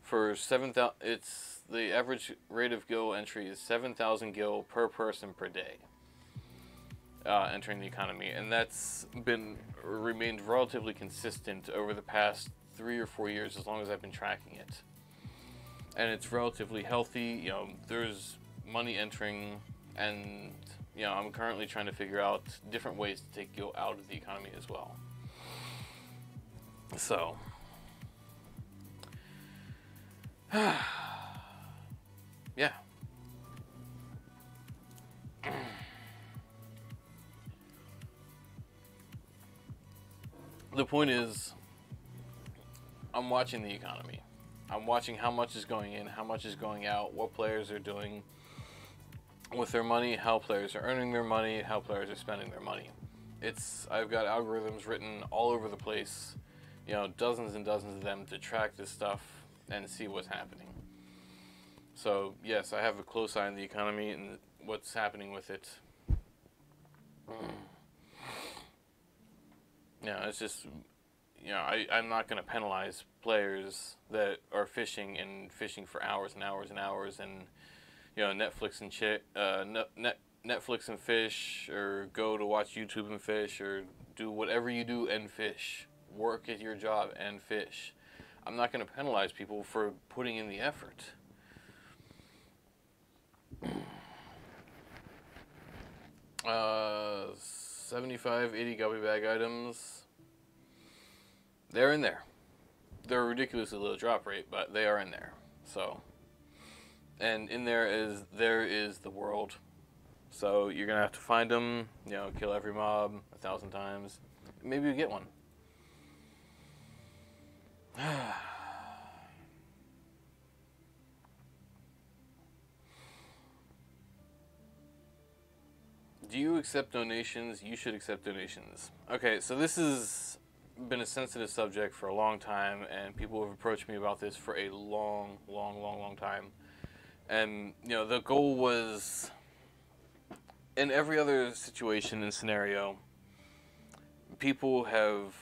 for 7,000. It's the average rate of guild entry is 7,000 gil per person per day, entering the economy, and that's remained relatively consistent over the past 3 or 4 years, as long as I've been tracking it. And it's relatively healthy. There's money entering, and I'm currently trying to figure out different ways to take gil out of the economy as well. So, yeah. The point is, I'm watching the economy. I'm watching how much is going in, how much is going out, what players are doing with their money, how players are earning their money, how players are spending their money. I've got algorithms written all over the place, dozens and dozens of them to track this stuff and see what's happening. So, yes, I have a close eye on the economy and what's happening with it. It's just, I'm not going to penalize players that are fishing for hours and hours and hours, and Netflix and fish, or go to watch YouTube and fish, or do whatever you do and fish. Work at your job and fish. I'm not going to penalize people for putting in the effort. 75, 80 guppy bag items. They're in there. They're a ridiculously low drop rate, but they are in there. So, and in there is the world. So you're gonna have to find them. Kill every mob 1,000 times. Maybe you get one. Do you accept donations? You should accept donations. Okay, so this has been a sensitive subject for a long time, and people have approached me about this for a long time. And, the goal was, in every other situation and scenario, people have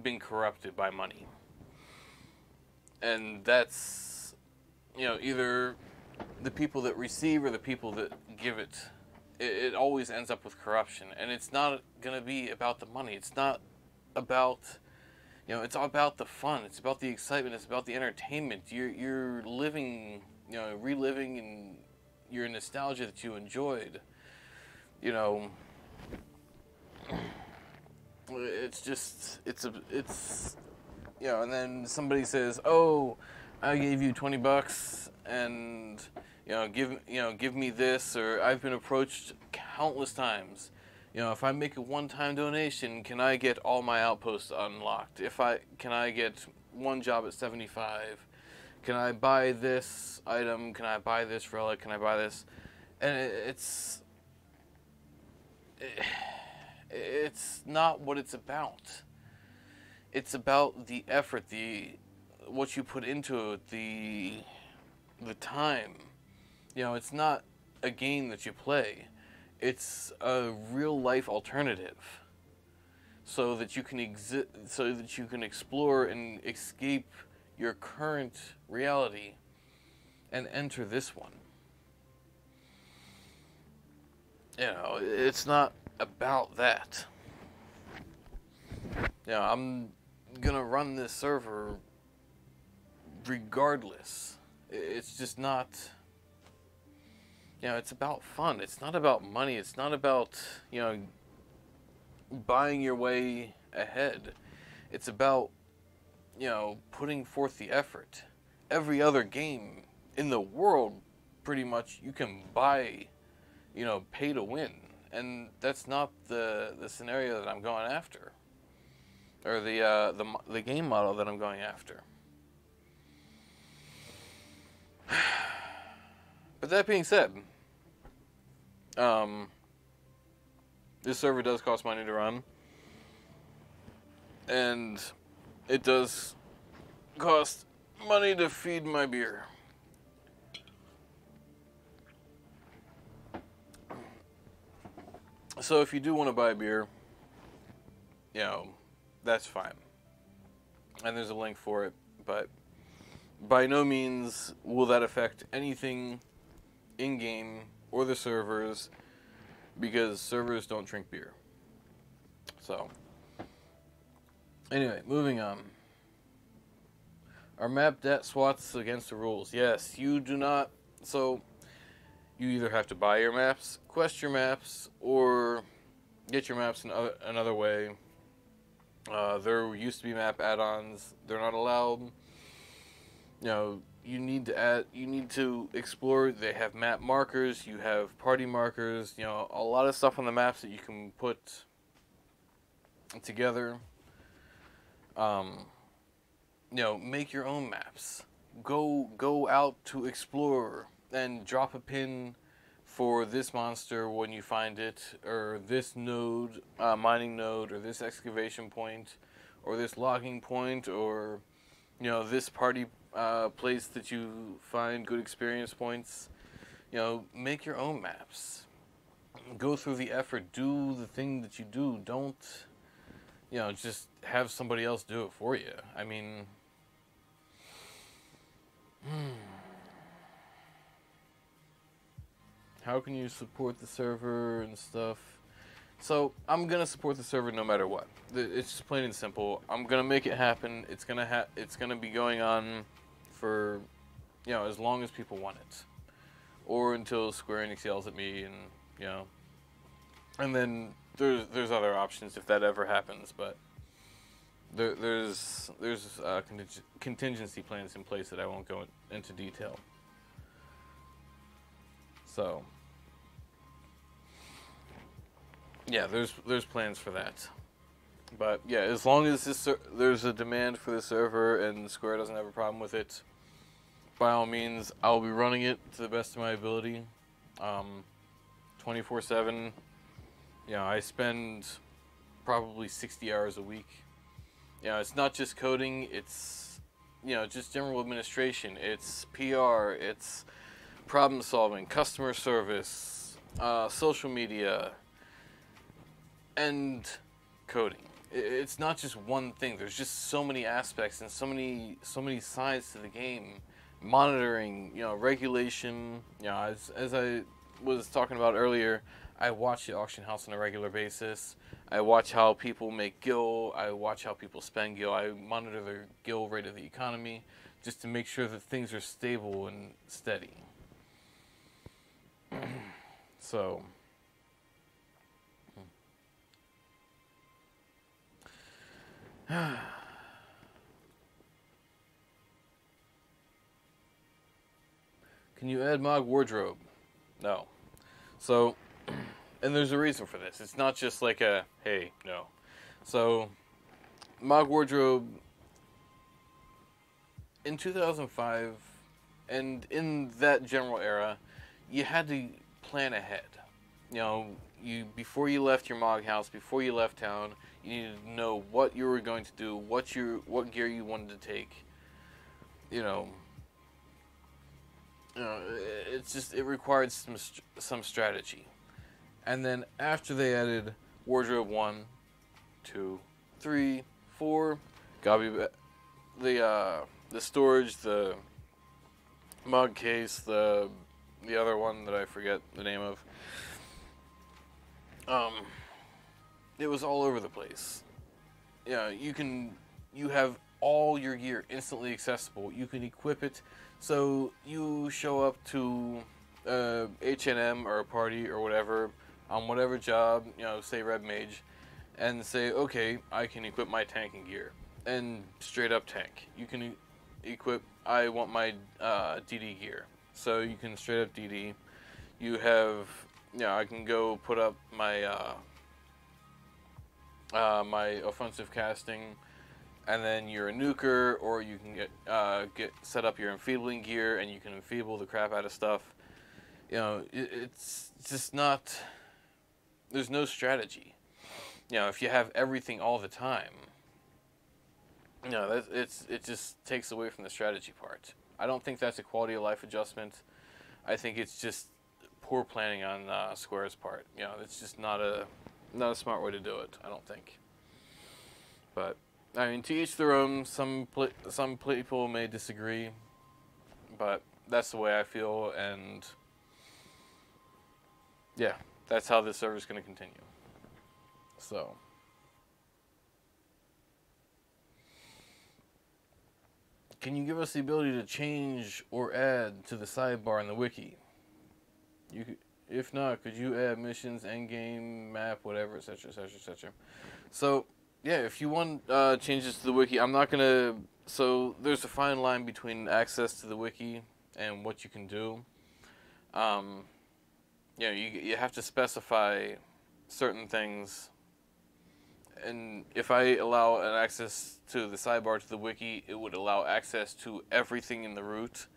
been corrupted by money. And that's, either the people that receive or the people that give it. It always ends up with corruption. And it's not going to be about the money. It's not about, it's all about the fun. It's about the excitement. It's about the entertainment. You're living, reliving and your nostalgia that you enjoyed. It's just, and then somebody says, "Oh, I gave you $20 and give me this," or I've been approached countless times. If I make a one-time donation, can I get all my outposts unlocked? Can I get one job at 75? Can I buy this item? Can I buy this relic? Can I buy this? And it's not what it's about. It's about the effort, what you put into it, the time. It's not a game that you play. It's a real life alternative, so that you can explore and escape your current reality and enter this one. It's not about that. I'm gonna run this server regardless. It's just not. It's about fun. It's not about money. It's not about, buying your way ahead. It's about, putting forth the effort. Every other game in the world, pretty much, you can buy, pay to win. And that's not the scenario that I'm going after. Or the game model that I'm going after. But that being said, This server does cost money to run, and it does cost money to feed my beer. So if you do want to buy beer, you know, that's fine. And there's a link for it, but by no means will that affect anything in-game or the servers, because servers don't drink beer. So, anyway, moving on. Are map dat swats against the rules? Yes, you do not. So, you either have to buy your maps, quest your maps, or get your maps another way. There used to be map add-ons. They're not allowed. You know, you need to explore. They have map markers. You have party markers. You know, a lot of stuff on the maps that you can put together. You know, make your own maps. Go out to explore and drop a pin for this monster when you find it, or this node, mining node, or this excavation point, or this logging point, or, you know, this party place that you find good experience points. You know, make your own maps. Go through the effort. Do the thing that you do. Don't, you know, just have somebody else do it for you. I mean, how can you support the server and stuff? So, I'm going to support the server no matter what. It's just plain and simple. I'm going to make it happen. It's going to be going on for, you know, as long as people want it. Or until Square Enix yells at me, and, you know. And then there's other options if that ever happens, but there's contingency plans in place that I won't go into detail. So, yeah, there's plans for that. But yeah, as long as there's a demand for the server and Square doesn't have a problem with it, by all means, I'll be running it to the best of my ability, 24/7. You know, I spend probably 60 hours a week. You know, it's not just coding, it's, you know, just general administration, it's PR, it's problem solving, customer service, social media, and coding. It's not just one thing. There's just so many aspects and so many sides to the game. Monitoring, you know, regulation. You know, as I was talking about earlier, I watch the auction house on a regular basis. I watch how people make gil. I watch how people spend gil. I monitor the gil rate of the economy, just to make sure that things are stable and steady. So, can you add Mog Wardrobe? No. So, and there's a reason for this. It's not just like a, hey, no. So, Mog Wardrobe, in 2005, and in that general era, you had to plan ahead. You know, before you left your Mog house, before you left town, you needed to know what you were going to do, what gear you wanted to take. You know, it required some strategy. And then after they added Wardrobe 1, 2, 3, 4, the storage, the mug case, the other one that I forget the name of. It was all over the place. Yeah, you have all your gear instantly accessible. You can equip it, so you show up to H&M or a party or whatever, on whatever job, you know, say Red Mage, and say, okay, I can equip my tanking gear, and straight up tank. You can equip, I want my DD gear, so you can straight up DD. You have, you know, I can go put up my my offensive casting, and then you're a nuker, or you can get set up your enfeebling gear, and you can enfeeble the crap out of stuff. You know, it's just not. there's no strategy. If you have everything all the time, it just takes away from the strategy part. I don't think that's a quality of life adjustment. I think it's just poor planning on Square's part. It's just not a smart way to do it, I don't think. But I mean, to each their own. Some people may disagree, but that's the way I feel, and yeah, that's how this server is going to continue. So, can you give us the ability to change or add to the sidebar in the wiki? If not, could you add missions, endgame, map, whatever, etc., etc., etc. So, yeah, if you want changes to the wiki, I'm not gonna. So there's a fine line between access to the wiki and what you can do. You have to specify certain things. And if I allow an access to the sidebar to the wiki, it would allow access to everything in the root,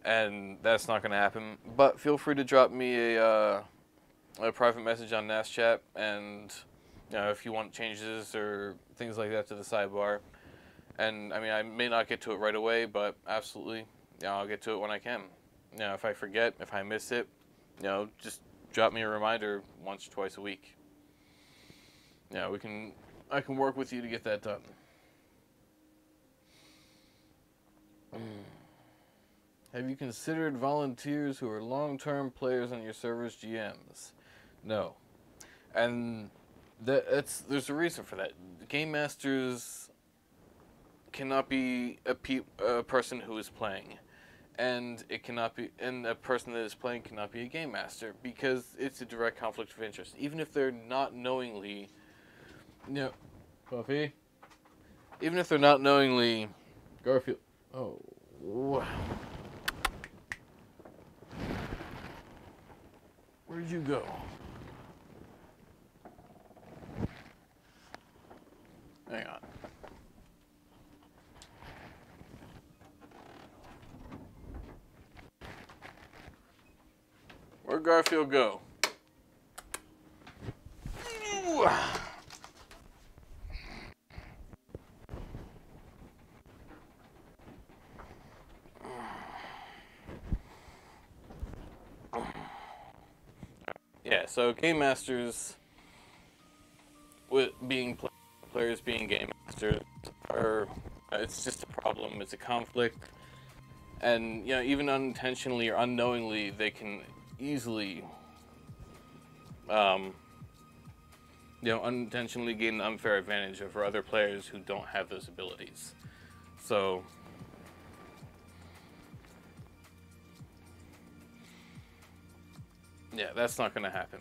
and that's not going to happen. But feel free to drop me a private message on NASChat, and if you want changes or things like that to the sidebar. And I mean, I may not get to it right away, but absolutely, I'll get to it when I can. If I forget, if I miss it, just drop me a reminder once or twice a week. I can work with you to get that done. Have you considered volunteers who are long-term players on your server's GMs? No. And there's a reason for that. Game masters cannot be a person who is playing. And a person that is playing cannot be a game master, because it's a direct conflict of interest. Even if they're not knowingly Puffy. Even if they're not knowingly Garfield. Oh. Where'd you go? Hang on. Where'd Garfield go? Yeah, so game masters, with being players being game masters, it's just a problem. It's a conflict, and even unintentionally or unknowingly, they can easily, unintentionally gain an unfair advantage over other players who don't have those abilities. So, yeah, that's not going to happen.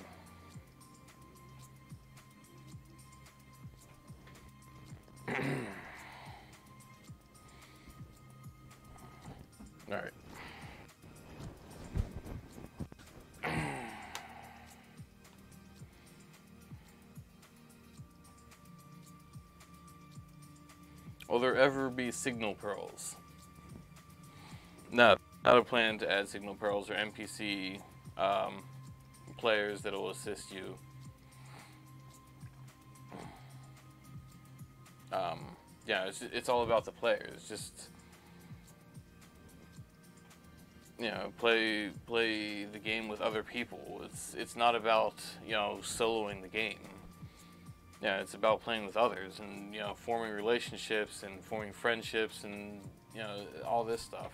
All right. Will there ever be signal pearls? No, not a plan to add signal pearls or NPC players that will assist you. Yeah, it's all about the players. Just play the game with other people. It's not about soloing the game. Yeah, it's about playing with others and forming relationships and forming friendships and all this stuff.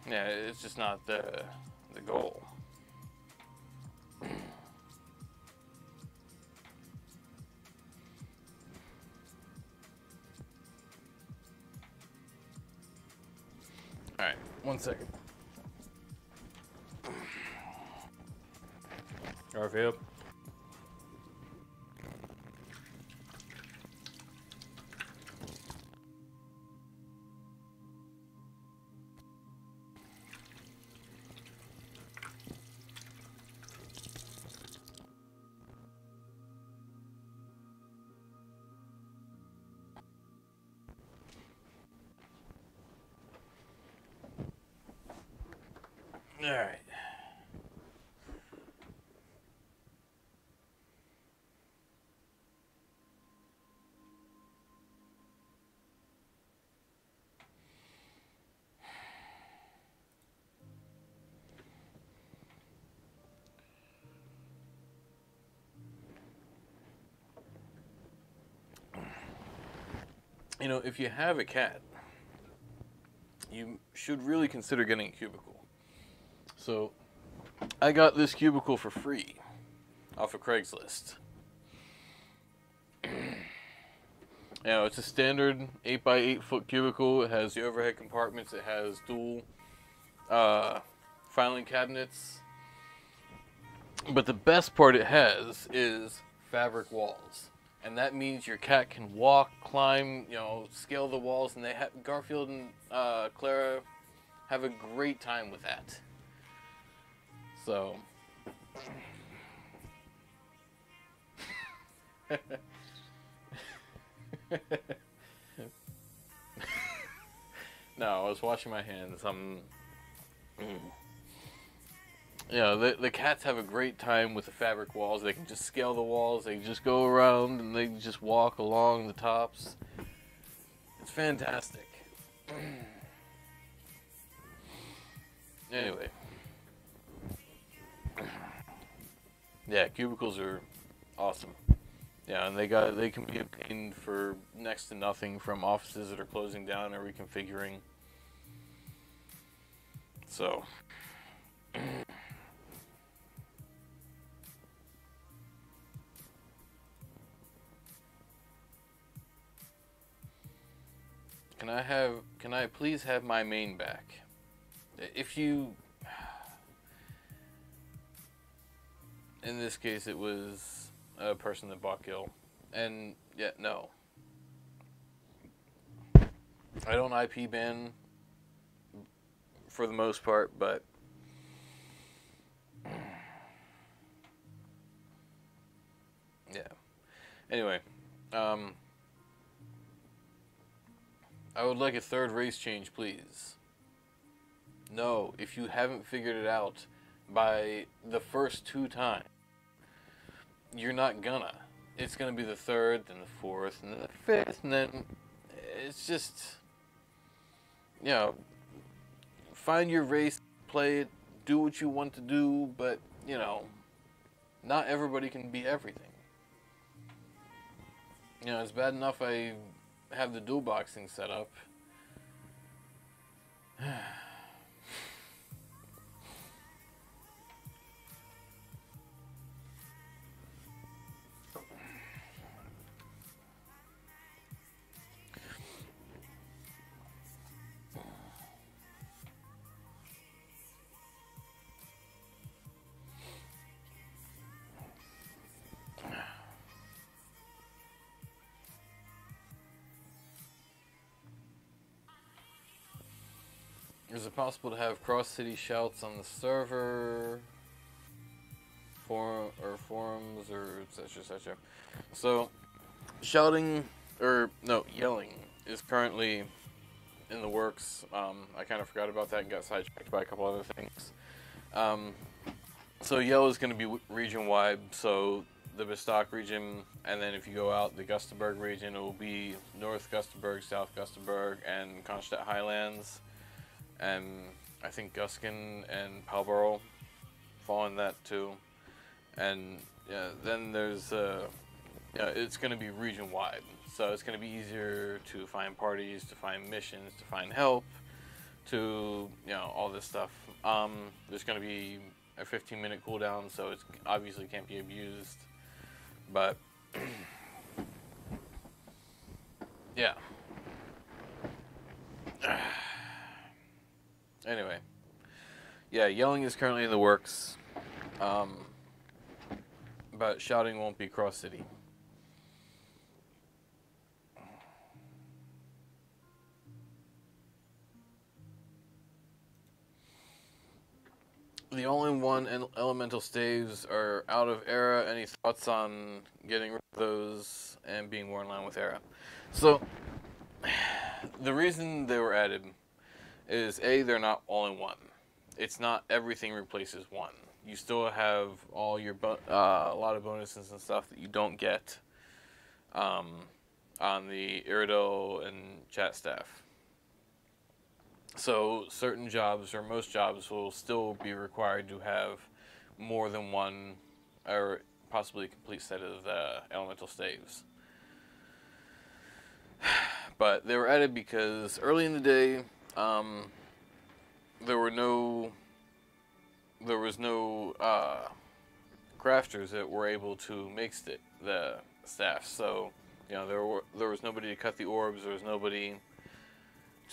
Yeah, it's just not the goal. Alright, 1 second. Garfield. Alright. You know, if you have a cat, you should really consider getting a cubicle. So, I got this cubicle for free off of Craigslist. You know, it's a standard 8x8 foot cubicle. It has the overhead compartments. It has dual filing cabinets. But the best part it has is fabric walls. And that means your cat can walk, climb, you know, scale the walls. And Garfield and Clara have a great time with that. So... No, I was washing my hands. Yeah, the cats have a great time with the fabric walls. They can just scale the walls. They can just go around and they can just walk along the tops. It's fantastic. Anyway. Yeah, cubicles are awesome. Yeah, and they can be obtained for next to nothing from offices that are closing down or reconfiguring. So, can I please have my main back? If you, in this case, it was a person that bought Gil, and yeah, no. I don't IP ban for the most part, but yeah. Anyway, I would like a third race change, please. No, if you haven't figured it out by the first 2 times, you're not gonna. It's gonna be the 3rd, then the 4th, and then the 5th, and then it's just, you know, find your race, play it, do what you want to do, but, you know, not everybody can be everything. You know, it's bad enough I have the dual boxing set up. Is it possible to have cross-city shouts on the server, forums, or etc., etc.? So, shouting, or no, yelling is currently in the works. I kind of forgot about that and got sidetracked by a couple other things. So yell is going to be region-wide, so the Bestock region, and then if you go out the Gustaberg region, it will be North Gustaberg, South Gustaberg, and Kronstadt Highlands. And I think Guskin and Palborough fall in that too. And yeah, then there's it's going to be region wide, so it's going to be easier to find parties, to find missions, to find help, to all this stuff. There's going to be a 15-minute cooldown, so it obviously can't be abused. But yeah. Anyway, yeah, yelling is currently in the works, but shouting won't be cross-city. The all-in-one elemental staves are out of era. Any thoughts on getting rid of those and being more in line with era? So, the reason they were added is A, they're not all in one. It's not everything replaces one. You still have all your a lot of bonuses and stuff that you don't get on the Iridol and chat staff. So certain jobs, or most jobs, will still be required to have more than one, or possibly a complete set of elemental staves. But they were added because early in the day, there were no, there was no crafters that were able to make the staffs. So, you know, there was nobody to cut the orbs. There was nobody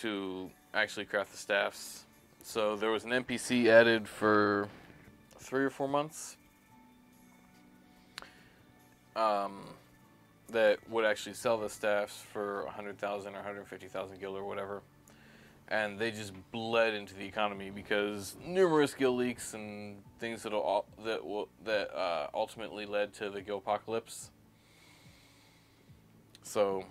to actually craft the staffs. So there was an NPC added for 3 or 4 months that would actually sell the staffs for 100,000 or 150,000 gil or whatever. And they just bled into the economy because numerous gil leaks and things that ultimately led to the gil apocalypse. So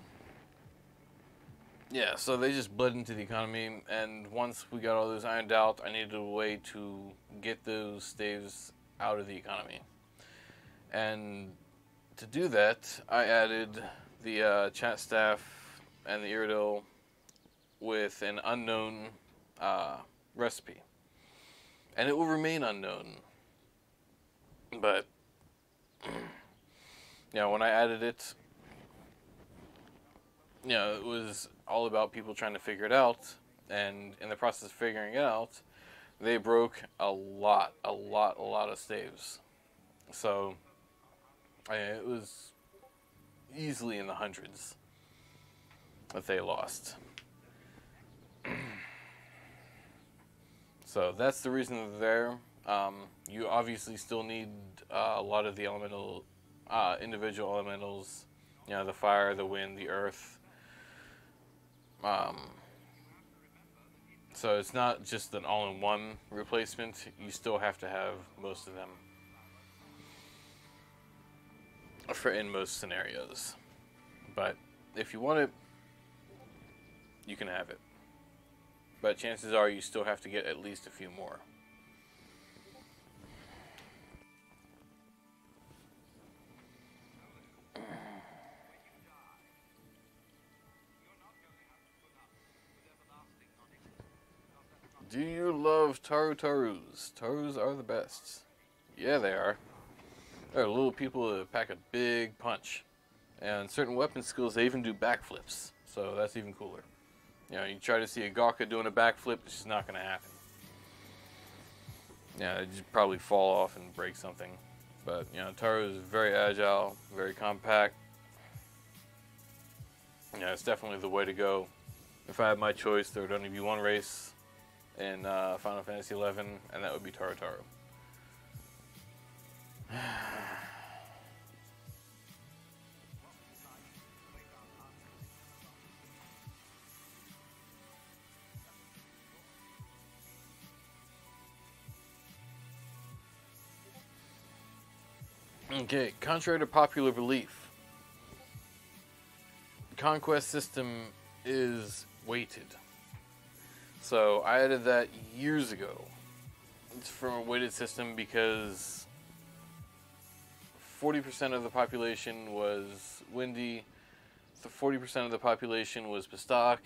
yeah, so they just bled into the economy, and once we got all those ironed out, I needed a way to get those staves out of the economy. And to do that, I added the chat staff and the Iridil with an unknown recipe. And it will remain unknown. But, you know, when I added it, you know, it was all about people trying to figure it out, and in the process of figuring it out, they broke a lot of staves. So, it was easily in the hundreds that they lost. So that's the reason they're there. You obviously still need a lot of the individual elementals, you know, the fire, the wind, the earth. So it's not just an all-in-one replacement. You still have to have most of them in most scenarios. But if you want it, you can have it. But chances are you still have to get at least a few more. Do you love Tarus? Tarus are the best. Yeah, they are. They're little people that pack a big punch. And certain weapon skills, they even do backflips. So that's even cooler. You know, you try to see a Gawka doing a backflip, it's just not going to happen. Yeah, it'd just probably fall off and break something. But, you know, Taru is very agile, very compact. Yeah, it's definitely the way to go. If I had my choice, there would only be one race in Final Fantasy XI, and that would be Taru. Okay, contrary to popular belief, the conquest system is weighted. So I added that years ago. It's from a weighted system because 40% of the population was windy, 40% of the population was Pistak,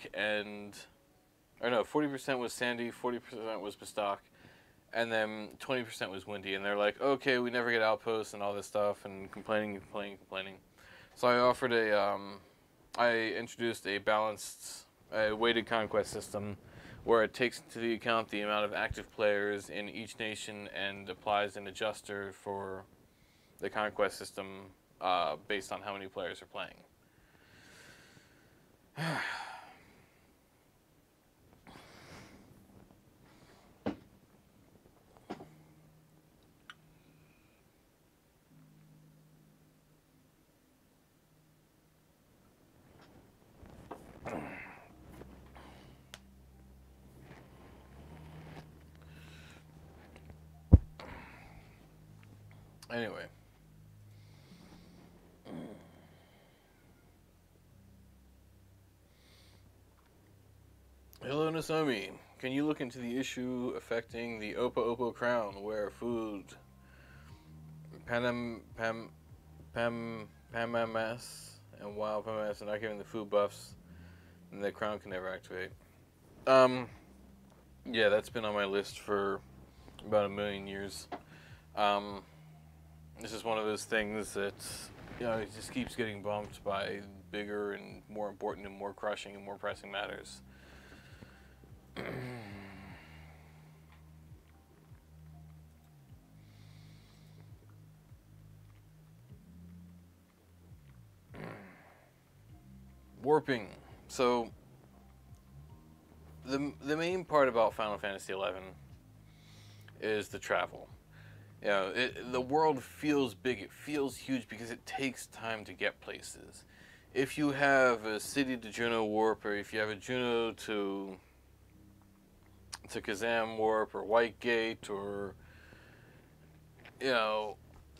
40% was sandy, 40% was Pistak, and then 20% was windy. And they're like, okay, we never get outposts and all this stuff, and complaining. So I introduced a balanced, weighted conquest system where it takes into account the amount of active players in each nation and applies an adjuster for the conquest system based on how many players are playing. Anyway. Hello, Nasomi. Can you look into the issue affecting the Oppo crown, where food Pamamas and wild Pamamas are not giving the food buffs, and the crown can never activate? Yeah, that's been on my list for about 1,000,000 years. This is one of those things that it just keeps getting bumped by bigger and more important and more crushing and more pressing matters. Warping. So the main part about Final Fantasy XI is the travel. The world feels big. It feels huge because it takes time to get places. If you have a city to Juno warp, or if you have a Juno to Kazam warp, or Whitegate, or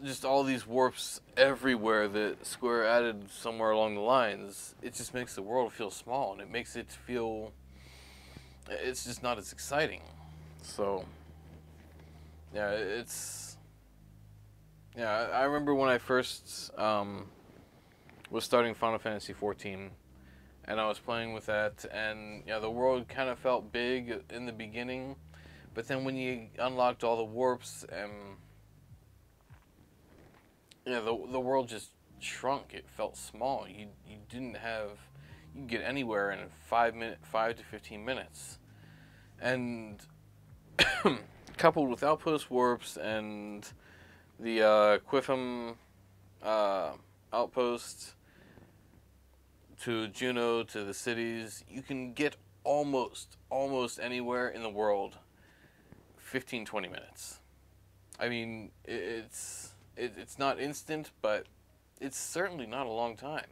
just all these warps everywhere that Square added somewhere along the lines, it just makes the world feel small, and it makes it feel, it's just not as exciting. So, yeah, I remember when I first was starting Final Fantasy XIV, and I was playing with that, and the world kind of felt big in the beginning, but then when you unlocked all the warps, and the world just shrunk. It felt small. You didn't have, you could get anywhere in 5 to 15 minutes, and coupled with outpost warps and the Quiffum outpost to Juno to the cities, you can get almost anywhere in the world 15-20 minutes. I mean, it's not instant, but it's certainly not a long time.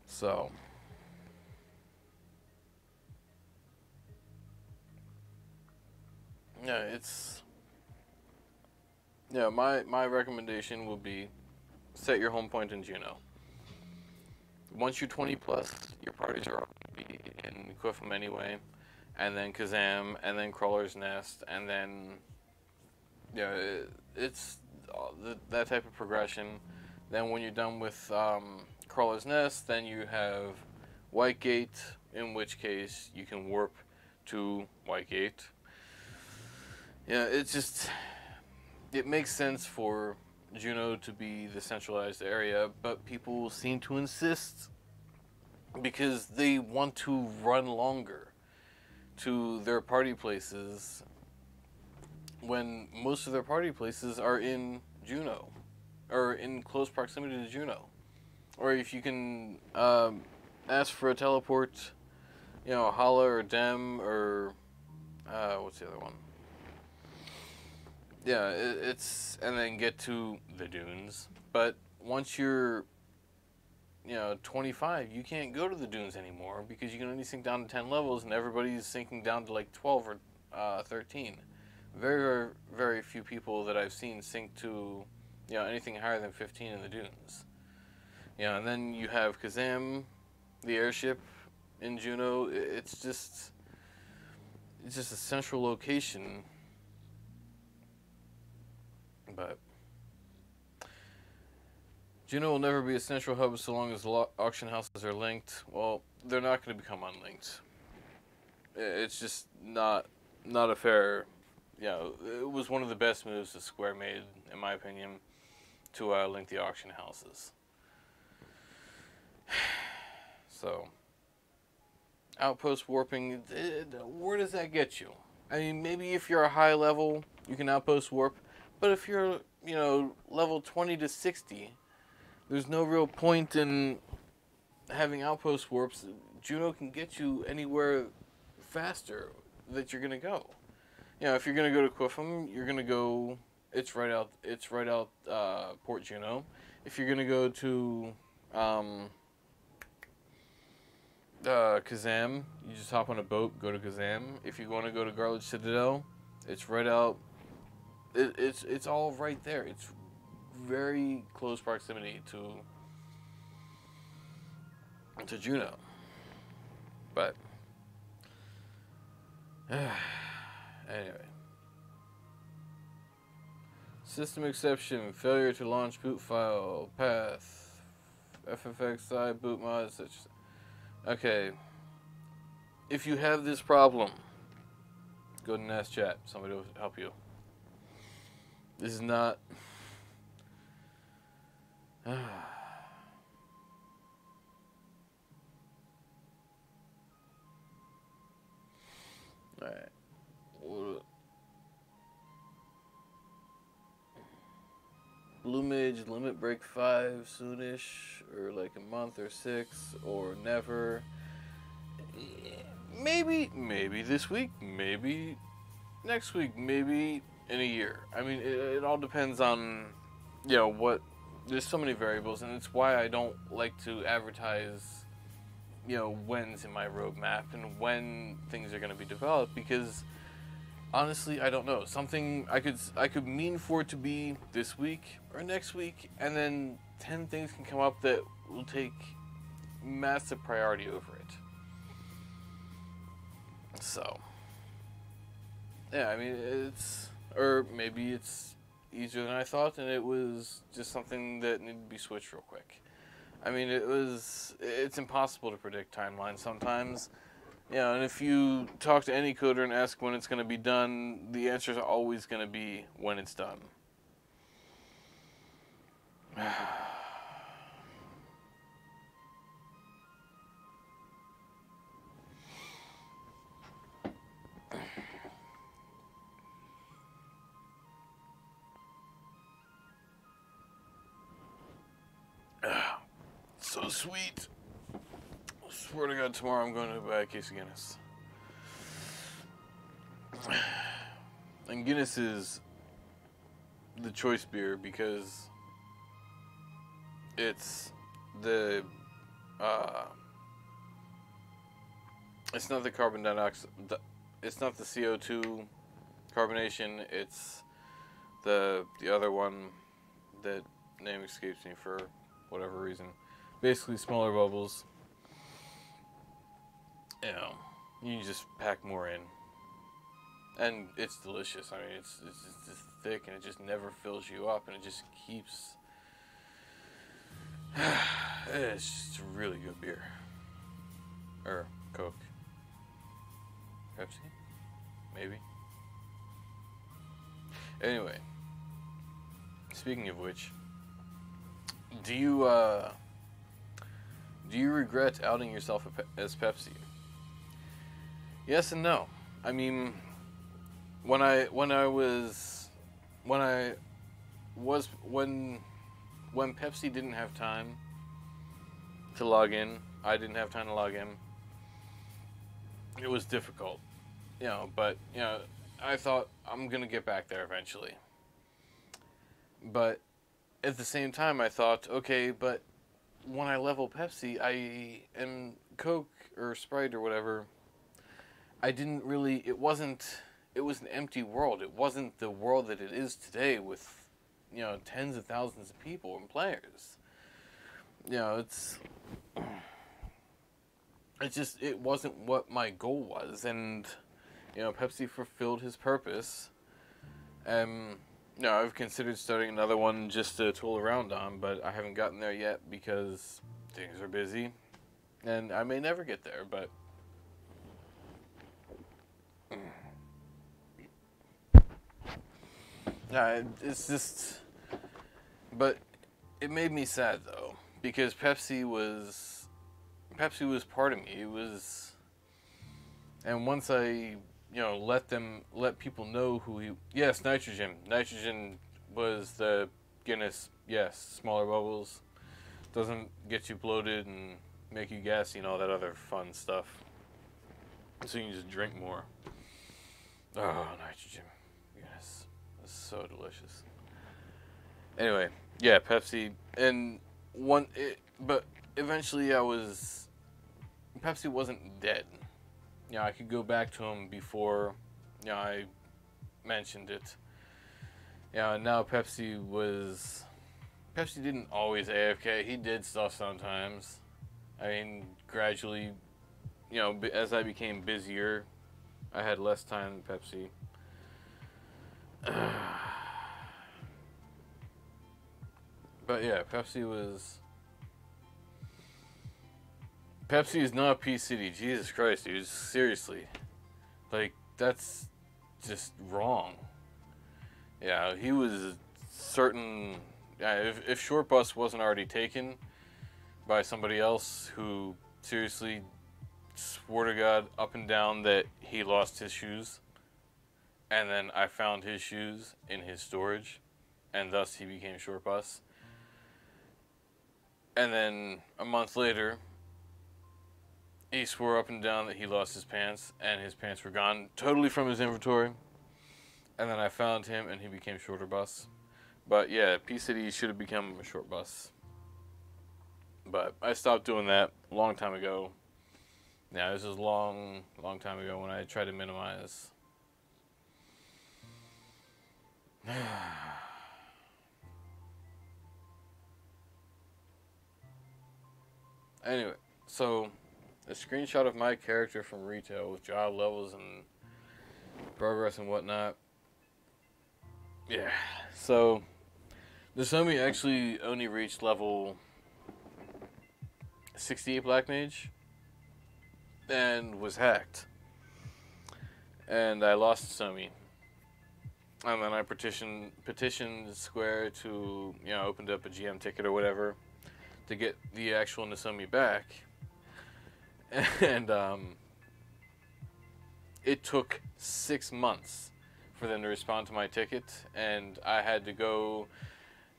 So, my recommendation would be set your home point in Juno. Once you're 20 plus, your parties are all going to be in Quiffum anyway, and then Kazam, and then Crawler's Nest, and then it's that type of progression. Then when you're done with Crawler's Nest, then you have Whitegate, in which case you can warp to Whitegate. It makes sense for Juno to be the centralized area, but people seem to insist because they want to run longer to their party places when most of their party places are in Juno, or in close proximity to Juno. Or if you can ask for a teleport, Hala or Dem, or what's the other one? Yeah, and then get to the dunes. But once you're 25, you can't go to the dunes anymore because you can only sink down to 10 levels, and everybody's sinking down to like 12 or 13. Very, very, very few people that I've seen sink to anything higher than 15 in the dunes. And then you have Kazam, the airship in Juno. It's just a central location. But Juno will never be a central hub so long as the auction houses are linked. Well, they're not going to become unlinked. It's just not a fair. It was one of the best moves that Square made, in my opinion, to link the auction houses. So, outpost warping, where does that get you? I mean, maybe if you're a high level, you can outpost warp, but if you're, level 20 to 60, there's no real point in having outpost warps. Juno can get you anywhere faster that you're going to go. If you're going to go to Quiffum, you're going to go, it's right out Port Juno. If you're going to go to Kazam, you just hop on a boat, go to Kazam. If you want to go to Garledge Citadel, it's right out, it's all right there. It's very close proximity to Juno. But anyway, system exception: failure to launch boot file path, FFXI boot mods. Okay, if you have this problem, go to NAS chat. Somebody will help you. This is not age limit break 5 soonish, or like a month or 6, or never. Maybe this week, maybe next week, maybe in a year. I mean, it all depends on, what. There's so many variables, and it's why I don't like to advertise, when's in my roadmap and when things are going to be developed, because honestly, I don't know. Something I could mean for it to be this week or next week, and then 10 things can come up that will take massive priority over it. So, yeah, I mean, or maybe it's easier than I thought, and it was just something that needed to be switched real quick. I mean, it's impossible to predict timelines sometimes. And if you talk to any coder and ask when it's going to be done, the answer is always going to be when it's done. So sweet. I swear to God, tomorrow I'm going to buy a case of Guinness. And Guinness is the choice beer because it's the it's not the carbon dioxide, it's not the CO2 carbonation, it's the other one that name escapes me for whatever reason. Basically smaller bubbles. You just pack more in. And it's delicious. I mean, it's just thick, and it just never fills you up, and it just keeps... It's just a really good beer. Or Coke. Pepsi? Maybe. Anyway. Speaking of which, do you regret outing yourself as Pepsi? Yes and no. I mean, when Pepsi didn't have time to log in, I didn't have time to log in. It was difficult, but I thought I'm gonna get back there eventually. But at the same time, I thought, okay, but when I level Pepsi, and Coke or Sprite or whatever, it was an empty world. It wasn't the world that it is today with, tens of thousands of people and players. It wasn't what my goal was, and, Pepsi fulfilled his purpose. I've considered starting another one just to tool around on, but I haven't gotten there yet because things are busy, and I may never get there, but... Yeah, it's just... But it made me sad, though, because Pepsi was part of me. It was... And once I... let people know who he... Yes, nitrogen. Nitrogen was the Guinness, yes, smaller bubbles. Doesn't get you bloated and make you gassy and all that other fun stuff. So you can just drink more. Oh, nitrogen. Yes. It's so delicious. Anyway, yeah, Pepsi. And but eventually Pepsi wasn't dead. I could go back to him before, I mentioned it. Now Pepsi didn't always AFK. He did stuff sometimes. I mean, gradually, as I became busier, I had less time than Pepsi. But yeah, Pepsi is not P City. Jesus Christ, dude. Seriously. Like, that's just wrong. Yeah, he was certain... Yeah, if Short Bus wasn't already taken by somebody else who seriously swore to God up and down that he lost his shoes, and then I found his shoes in his storage, and thus he became Short Bus, And then a month later, he swore up and down that he lost his pants, and his pants were gone totally from his inventory. And then I found him, and he became shorter bus. But yeah, P-City should have become a short bus. But I stopped doing that a long time ago. Yeah, this was a long time ago when I tried to minimize. Anyway, so a screenshot of my character from retail with job levels and progress and whatnot. Yeah, so Nasomi actually only reached level 68 Black Mage and was hacked. And I lost Nasomi. And then I petitioned Square to, opened up a GM ticket or whatever to get the actual Nasomi back. And it took 6 months for them to respond to my ticket, and I had to go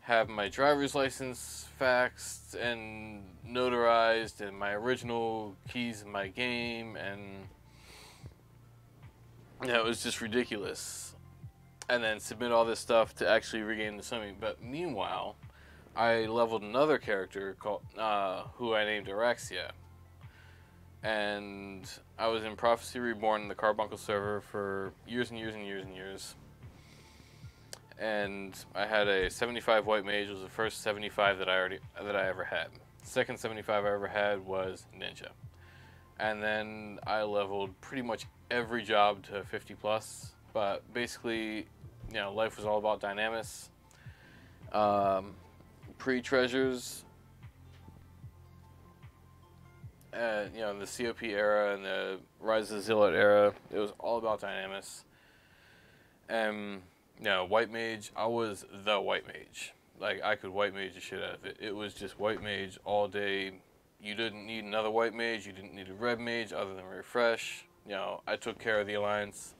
have my driver's license faxed and notarized and my original keys in my game, and it was just ridiculous. And then submit all this stuff to actually regain the Nasomi. But meanwhile, I leveled another character called who I named Araxia. And I was in Prophecy Reborn in the Carbuncle server for years and years and years and years. And I had a 75 White Mage. It was the first 75 that I ever had. The second 75 I ever had was Ninja. And then I leveled pretty much every job to 50 plus. But basically, life was all about Dynamis. Pre-treasures. The COP era and the Rise of the Zealot era, it was all about Dynamis. And, White Mage, I was the White Mage. Like, I could White Mage the shit out of it. It was just White Mage all day. You didn't need another White Mage. You didn't need a Red Mage other than Refresh. I took care of the Alliance.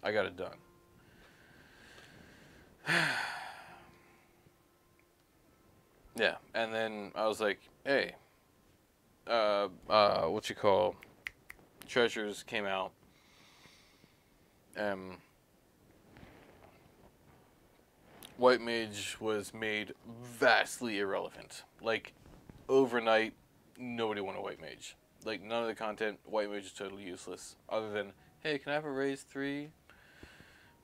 I got it done. Yeah, and then I was like, hey, treasures came out. White Mage was made vastly irrelevant. Like, overnight, nobody wanted White Mage. Like, none of the content, White Mage is totally useless. Other than, hey, can I have a raise 3?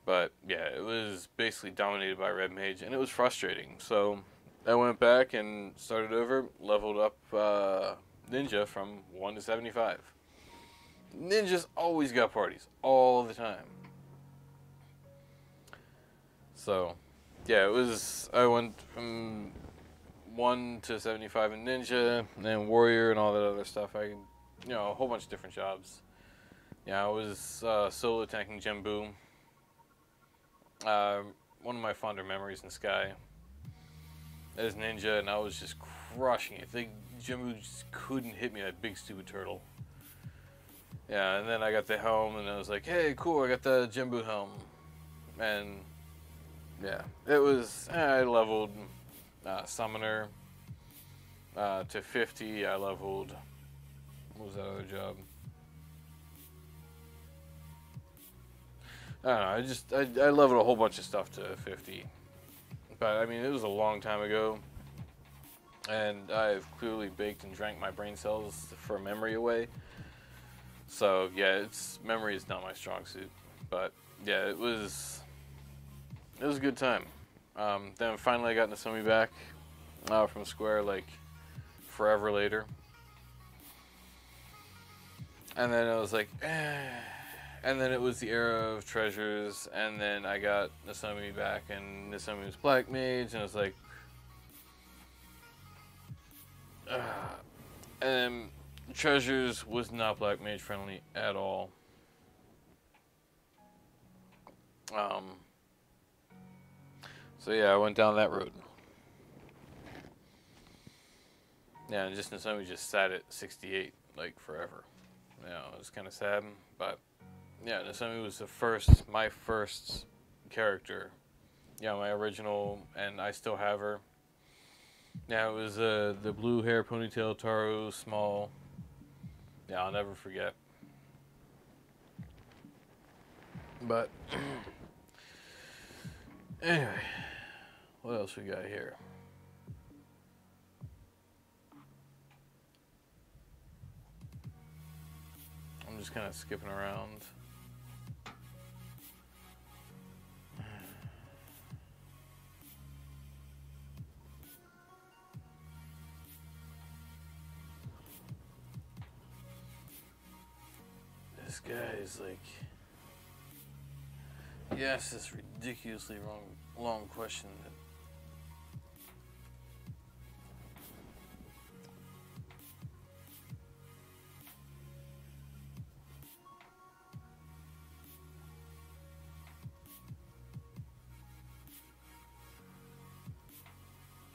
But, yeah, it was basically dominated by Red Mage, and it was frustrating. So, I went back and started over, leveled up Ninja from 1 to 75. Ninjas always got parties, all the time. So, yeah, I went from 1 to 75 in Ninja, and then Warrior and all that other stuff. A whole bunch of different jobs. Yeah, I was solo tanking Jembu. One of my fonder memories in Sky as Ninja, and I was just crushing it. Jembu just couldn't hit me, that big stupid turtle. Yeah, and then I got the helm, and I was like, hey, cool, I got the Jembu helm. And, yeah, it was, I leveled Summoner to 50. I leveled, what was that other job? I don't know, I leveled a whole bunch of stuff to 50. But, I mean, it was a long time ago. And I've clearly baked and drank my brain cells for memory away. So, yeah, memory is not my strong suit. But, yeah, it was a good time. Then finally I got Nasomi back from Square, like, forever later. And then I was like, And then it was the era of treasures, and then I got Nasomi back, and Nasomi was Black Mage, and I was like, and treasures was not Black Mage friendly at all. So yeah, I went down that road. Yeah, and just Nasomi just sat at 68 like forever. It was kind of sad, but yeah, Nasomi was my first character. Yeah, my original, and I still have her. Yeah, it was the blue hair ponytail Taro small. Yeah, I'll never forget. But anyway, what else we got here? I'm just kind of skipping around. This guy is like, he asked this ridiculously long question that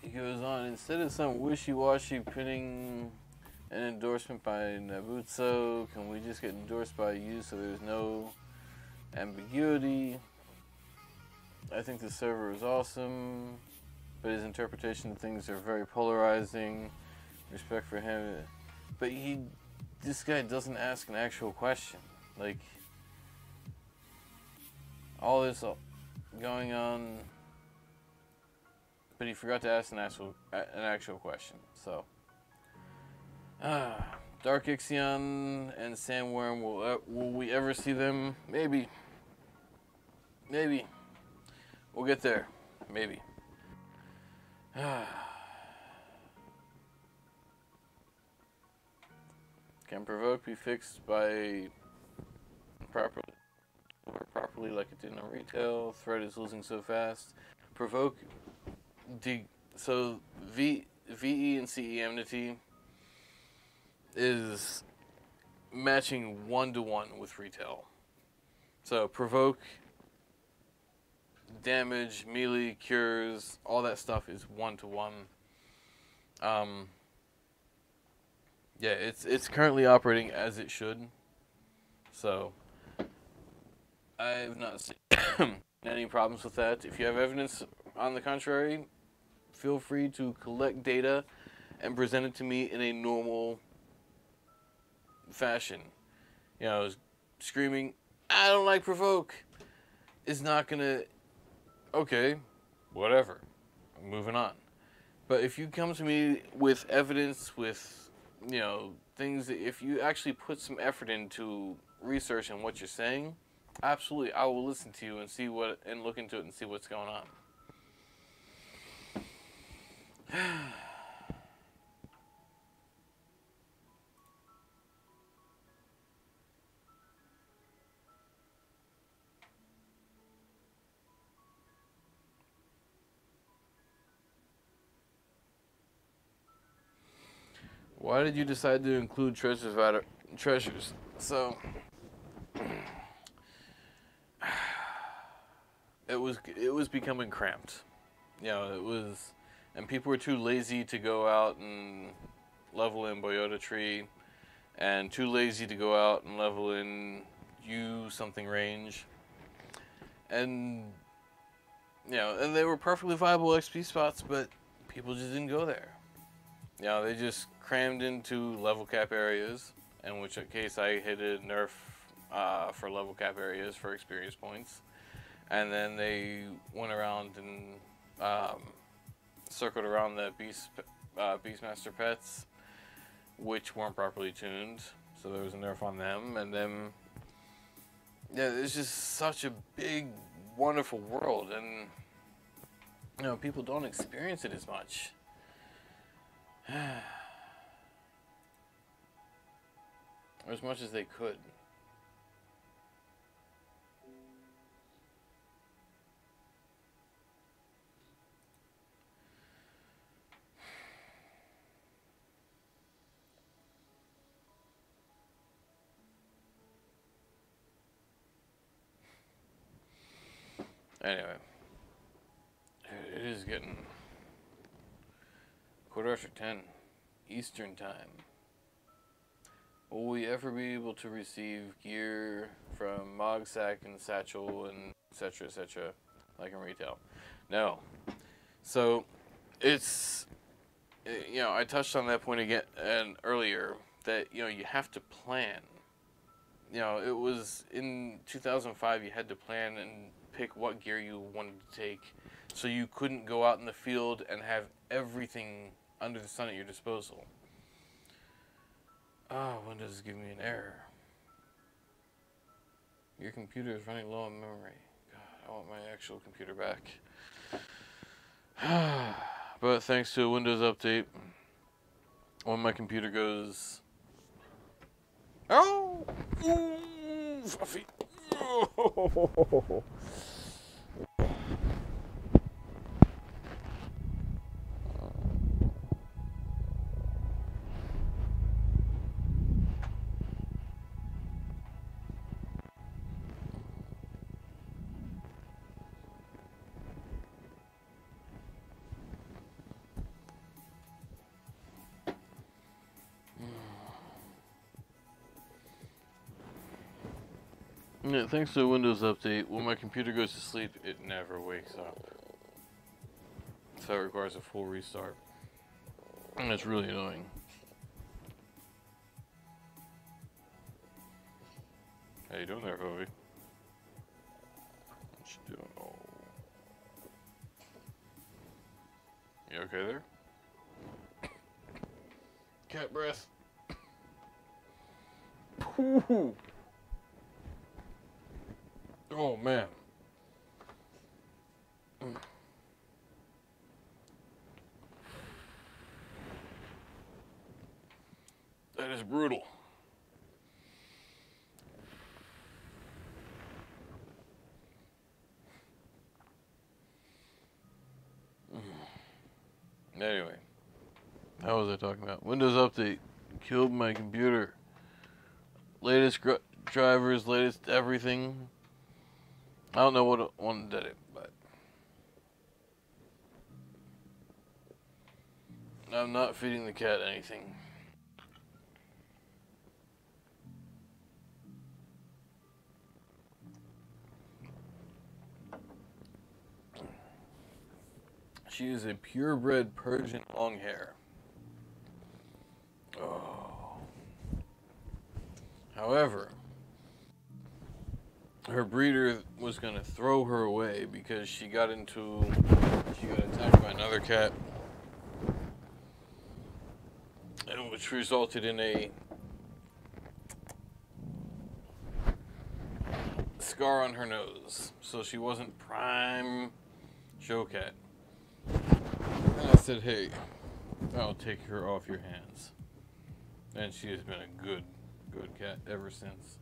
he goes on, instead of some wishy-washy pinning an endorsement by Nabutsu, can we just get endorsed by you so there's no ambiguity? I think the server is awesome, but his interpretation of things are very polarizing. Respect for him. But this guy doesn't ask an actual question. Like, all this going on, but he forgot to ask an actual question. So, Dark Ixion and Sandworm, will we ever see them? Maybe. Maybe. We'll get there. Maybe. Can provoke be fixed by properly like it did in retail? Thread is losing so fast. Provoke. So VE and CE enmity is matching 1-to-1 with retail. So provoke, damage, melee, cures, all that stuff is 1-to-1. Yeah, it's currently operating as it should. So I've not seen any problems with that. If you have evidence on the contrary, feel free to collect data and present it to me in a normal fashion. You know, screaming, I don't like provoke, is not gonna, okay, whatever, moving on. But if you come to me with evidence, with, you know, things that if you actually put some effort into research and what you're saying, absolutely, I will listen to you and see what, and look into it and see what's going on. Why did you decide to include treasures? So it was becoming cramped. You know, it was, and people were too lazy to go out and level in Boyota Tree, and too lazy to go out and level in U something range. And you know, and they were perfectly viable XP spots, but people just didn't go there. You know, they just crammed into level cap areas, in which case I hit a nerf for level cap areas for experience points. And then they went around and circled around the Beastmaster pets, which weren't properly tuned. So there was a nerf on them. And then, yeah, it's just such a big, wonderful world. And, you know, people don't experience it as much. Or as much as they could. Anyway, it is getting 10:15 Eastern time. Will we ever be able to receive gear from Mogsack and Satchel and etc., like in retail? No. So, it's I touched on that point again and earlier that you have to plan. It was in 2005 you had to plan and pick what gear you wanted to take, so you couldn't go out in the field and have everything under the sun at your disposal. Windows is giving me an error. Your computer is running low on memory. God, I want my actual computer back. But thanks to a Windows update, when my computer goes... Oh! Ooh, fluffy. Oh. Yeah, thanks to a Windows update, when my computer goes to sleep, it never wakes up. So it requires a full restart. And it's really annoying. How you doing there, Hovey? What you doing? Oh. You okay there? Cat breath. Ooh. Oh, man. That is brutal. Anyway, how was I talking about? Windows update killed my computer. Latest drivers, latest everything. I don't know what one did it, but I'm not feeding the cat anything. She is a purebred Persian Longhair. Oh. However, her breeder was going to throw her away because she got attacked by another cat, and which resulted in a scar on her nose. So she wasn't prime show cat. And I said, hey, I'll take her off your hands. And she has been a good cat ever since.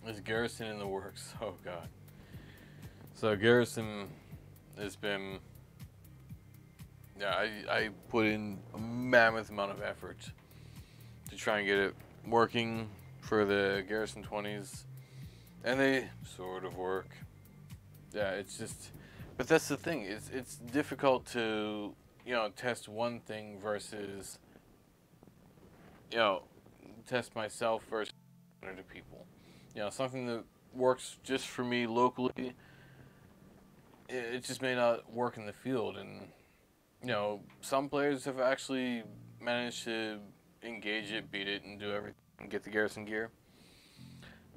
Is Garrison in the works? Oh god. So Garrison has been, I put in a mammoth amount of effort to try and get it working for the Garrison 20s, and they sort of work. Yeah, it's just, but that's the thing. It's difficult to test one thing versus test myself versus other people. Something that works just for me locally, it just may not work in the field. And, some players have actually managed to engage it, beat it, and do everything, and get the Garrison gear.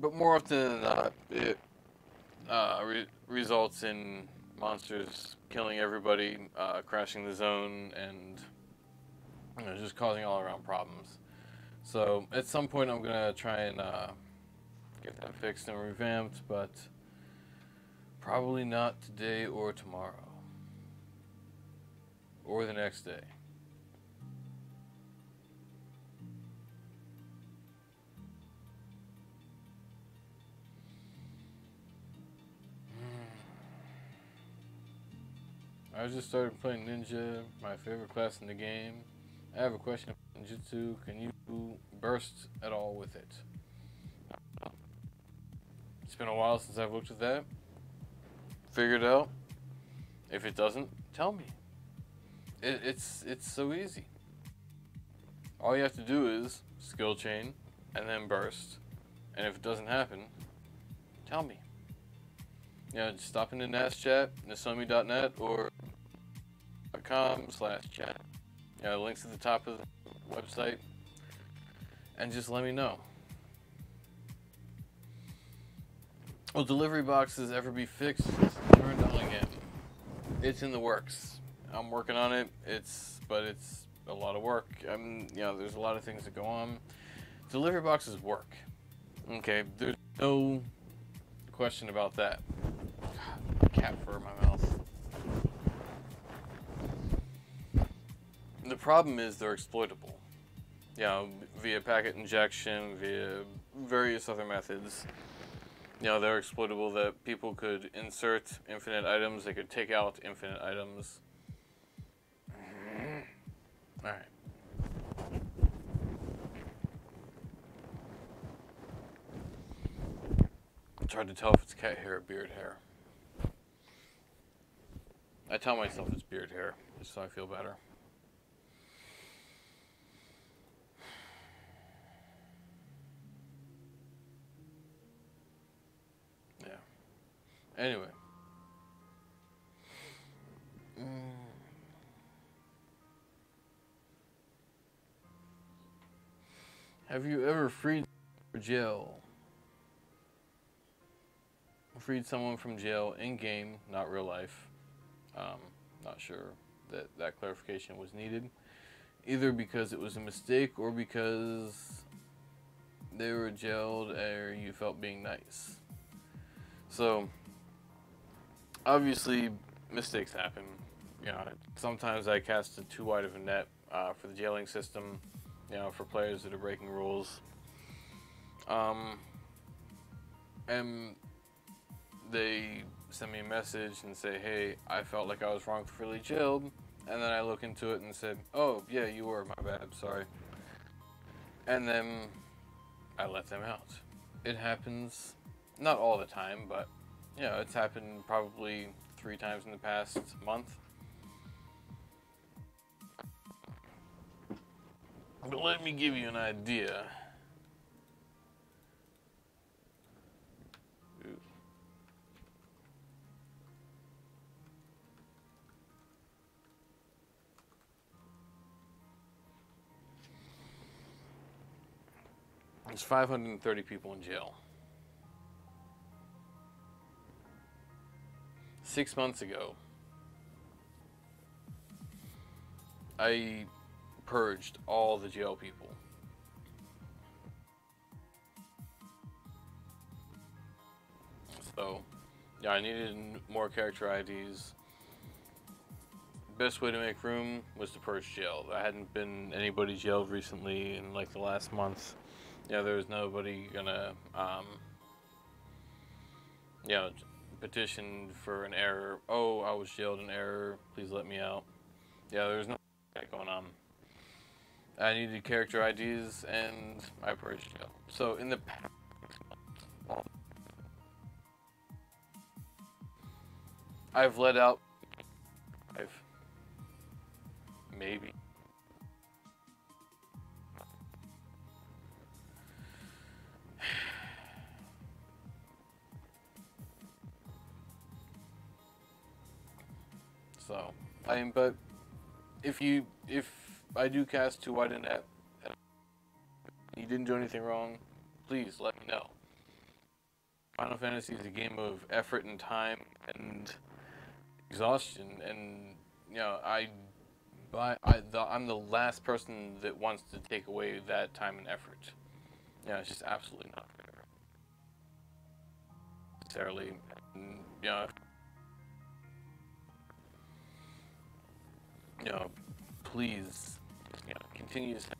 But more often than not, it results in monsters killing everybody, crashing the zone, and just causing all around problems. So at some point I'm going to try and get that fixed and revamped, but probably not today or tomorrow. Or the next day. I just started playing Ninja, my favorite class in the game. I have a question about Ninjutsu. Can you burst at all with it? It's been a while since I've looked at that. Figured it out. If it doesn't, tell me. It's so easy. All you have to do is skill chain and then burst. And if it doesn't happen, tell me. Just stop in the NAS chat, nasomi.net or .com/chat. Links at the top of the website. And just let me know. Will delivery boxes ever be fixed? Turned on again. It's in the works. I'm working on it. But it's a lot of work. There's a lot of things that go on. Delivery boxes work. Okay, there's no question about that. God, cat fur in my mouth. The problem is they're exploitable. Via packet injection, via various other methods. They're exploitable that people could insert infinite items, they could take out infinite items. Alright. It's hard to tell if it's cat hair or beard hair. I tell myself it's beard hair, just so I feel better. Anyway. Have you ever freed jail? Freed someone from jail in game, not real life. Not sure that clarification was needed. Either because it was a mistake or because they were jailed or you felt being nice. So, obviously, mistakes happen. Sometimes I cast too wide of a net for the jailing system, for players that are breaking rules. And they send me a message and say, hey, I felt like I was wrongfully jailed. And then I look into it and said, oh, yeah, you were, my bad, sorry. And then I let them out. It happens, not all the time, but it's happened probably 3 times in the past month. But let me give you an idea. There's 530 people in jail. 6 months ago, I purged all the jail people. So, I needed more character IDs. Best way to make room was to purge jail. There hadn't been anybody jailed recently in like the last month. There was nobody gonna, petition for an error. Oh, I was jailed in error. Please let me out. There was nothing going on. I needed character IDs, and I purged jail. So in the past, I've let out 5, maybe. So, but if I do cast too wide a net, and you didn't do anything wrong, please let me know. Final Fantasy is a game of effort and time and exhaustion, and I'm the last person that wants to take away that time and effort. It's just absolutely not fair. Necessarily, please, continue to.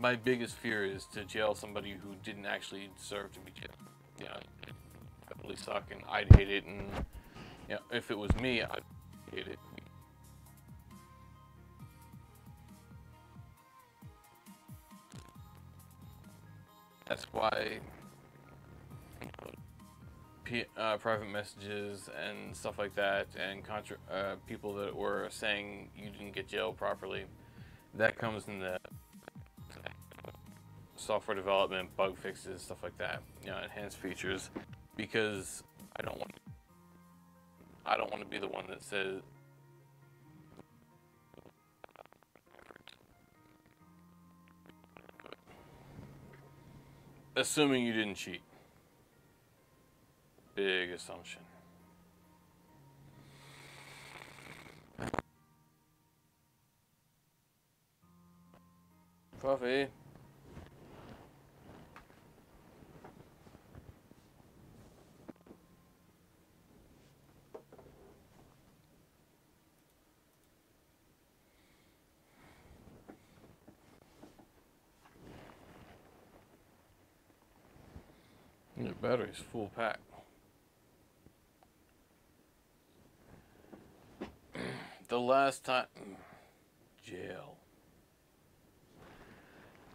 My biggest fear is to jail somebody who didn't actually deserve to be jailed. I believe absolutely suck, and I'd hate it, and if it was me, I'd hate it. That's why private messages and stuff like that, and people that were saying you didn't get jailed properly, that comes in the software development, bug fixes, stuff like that, enhanced features, because I don't want to be the one that says, assuming you didn't cheat. Big assumption. Coffee. Your battery's full pack. The last time... Jail.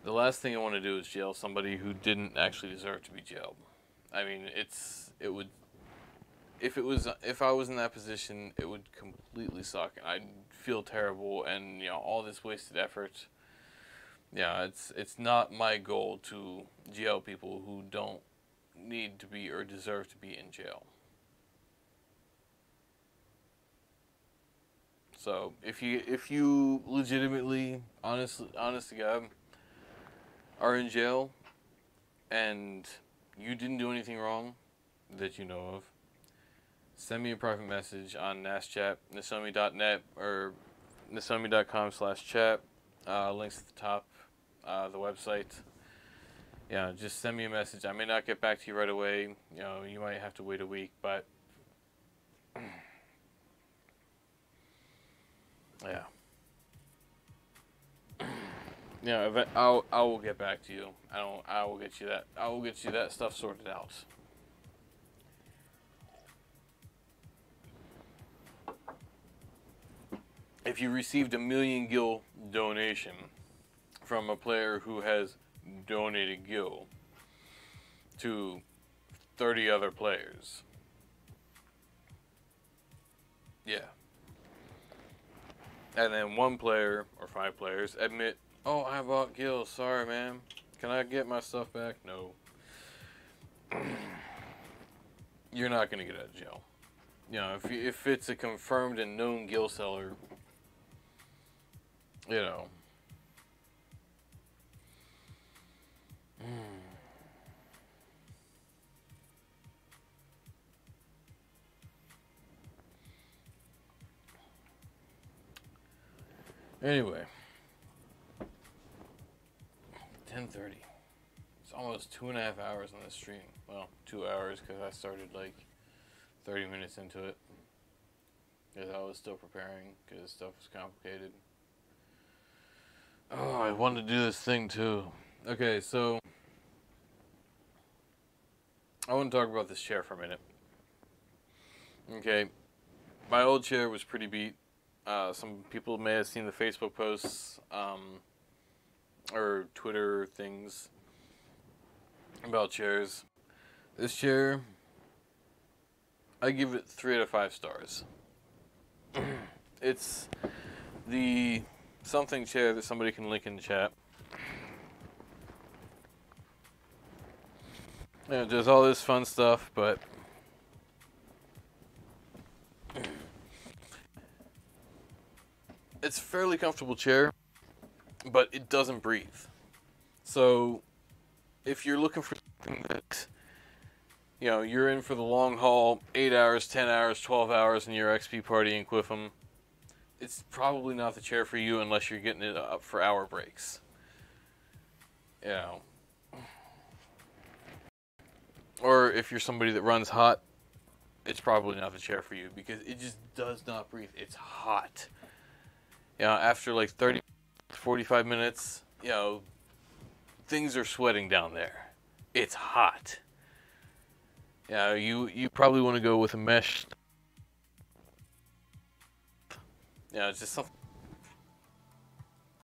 The last thing I want to do is jail somebody who didn't actually deserve to be jailed. I mean, if I was in that position, it would completely suck, and I'd feel terrible, and all this wasted effort. Yeah, it's not my goal to jail people who don't need to be or deserve to be in jail. So if you legitimately, honest to God, are in jail and you didn't do anything wrong that you know of, send me a private message on NasChat, Nasomi.net or Nasomi.com/chat. Links at the top, the website. Yeah, just send me a message. I may not get back to you right away. You might have to wait a week, but yeah. I will get back to you. I will get you that stuff sorted out. If you received a 1,000,000 gil donation from a player who has donated gil to 30 other players, yeah. And then one player or 5 players admit, "Oh, I bought gil. Sorry, man. Can I get my stuff back?" No. You're not gonna get out of jail. If it's a confirmed and known gil seller, Anyway, 10:30. It's almost 2.5 hours on the stream. Well, 2 hours because I started like 30 minutes into it. Because I was still preparing because stuff was complicated. Oh, I wanted to do this thing too. Okay, so I want to talk about this chair for a minute. Okay, my old chair was pretty beat. Some people may have seen the Facebook posts or Twitter things about chairs. This chair, I give it 3 out of 5 stars. It's the something chair that somebody can link in the chat. It does all this fun stuff, but it's a fairly comfortable chair, but it doesn't breathe. So if you're looking for something that, you're in for the long haul, 8 hours, 10 hours, 12 hours in your XP party in Quiffum, it's probably not the chair for you unless you're getting it up for hour breaks. Or if you're somebody that runs hot, it's probably not the chair for you because it just does not breathe. It's hot. After like 30, 45 minutes, things are sweating down there. It's hot. Yeah, you probably want to go with a mesh. Yeah, it's just something.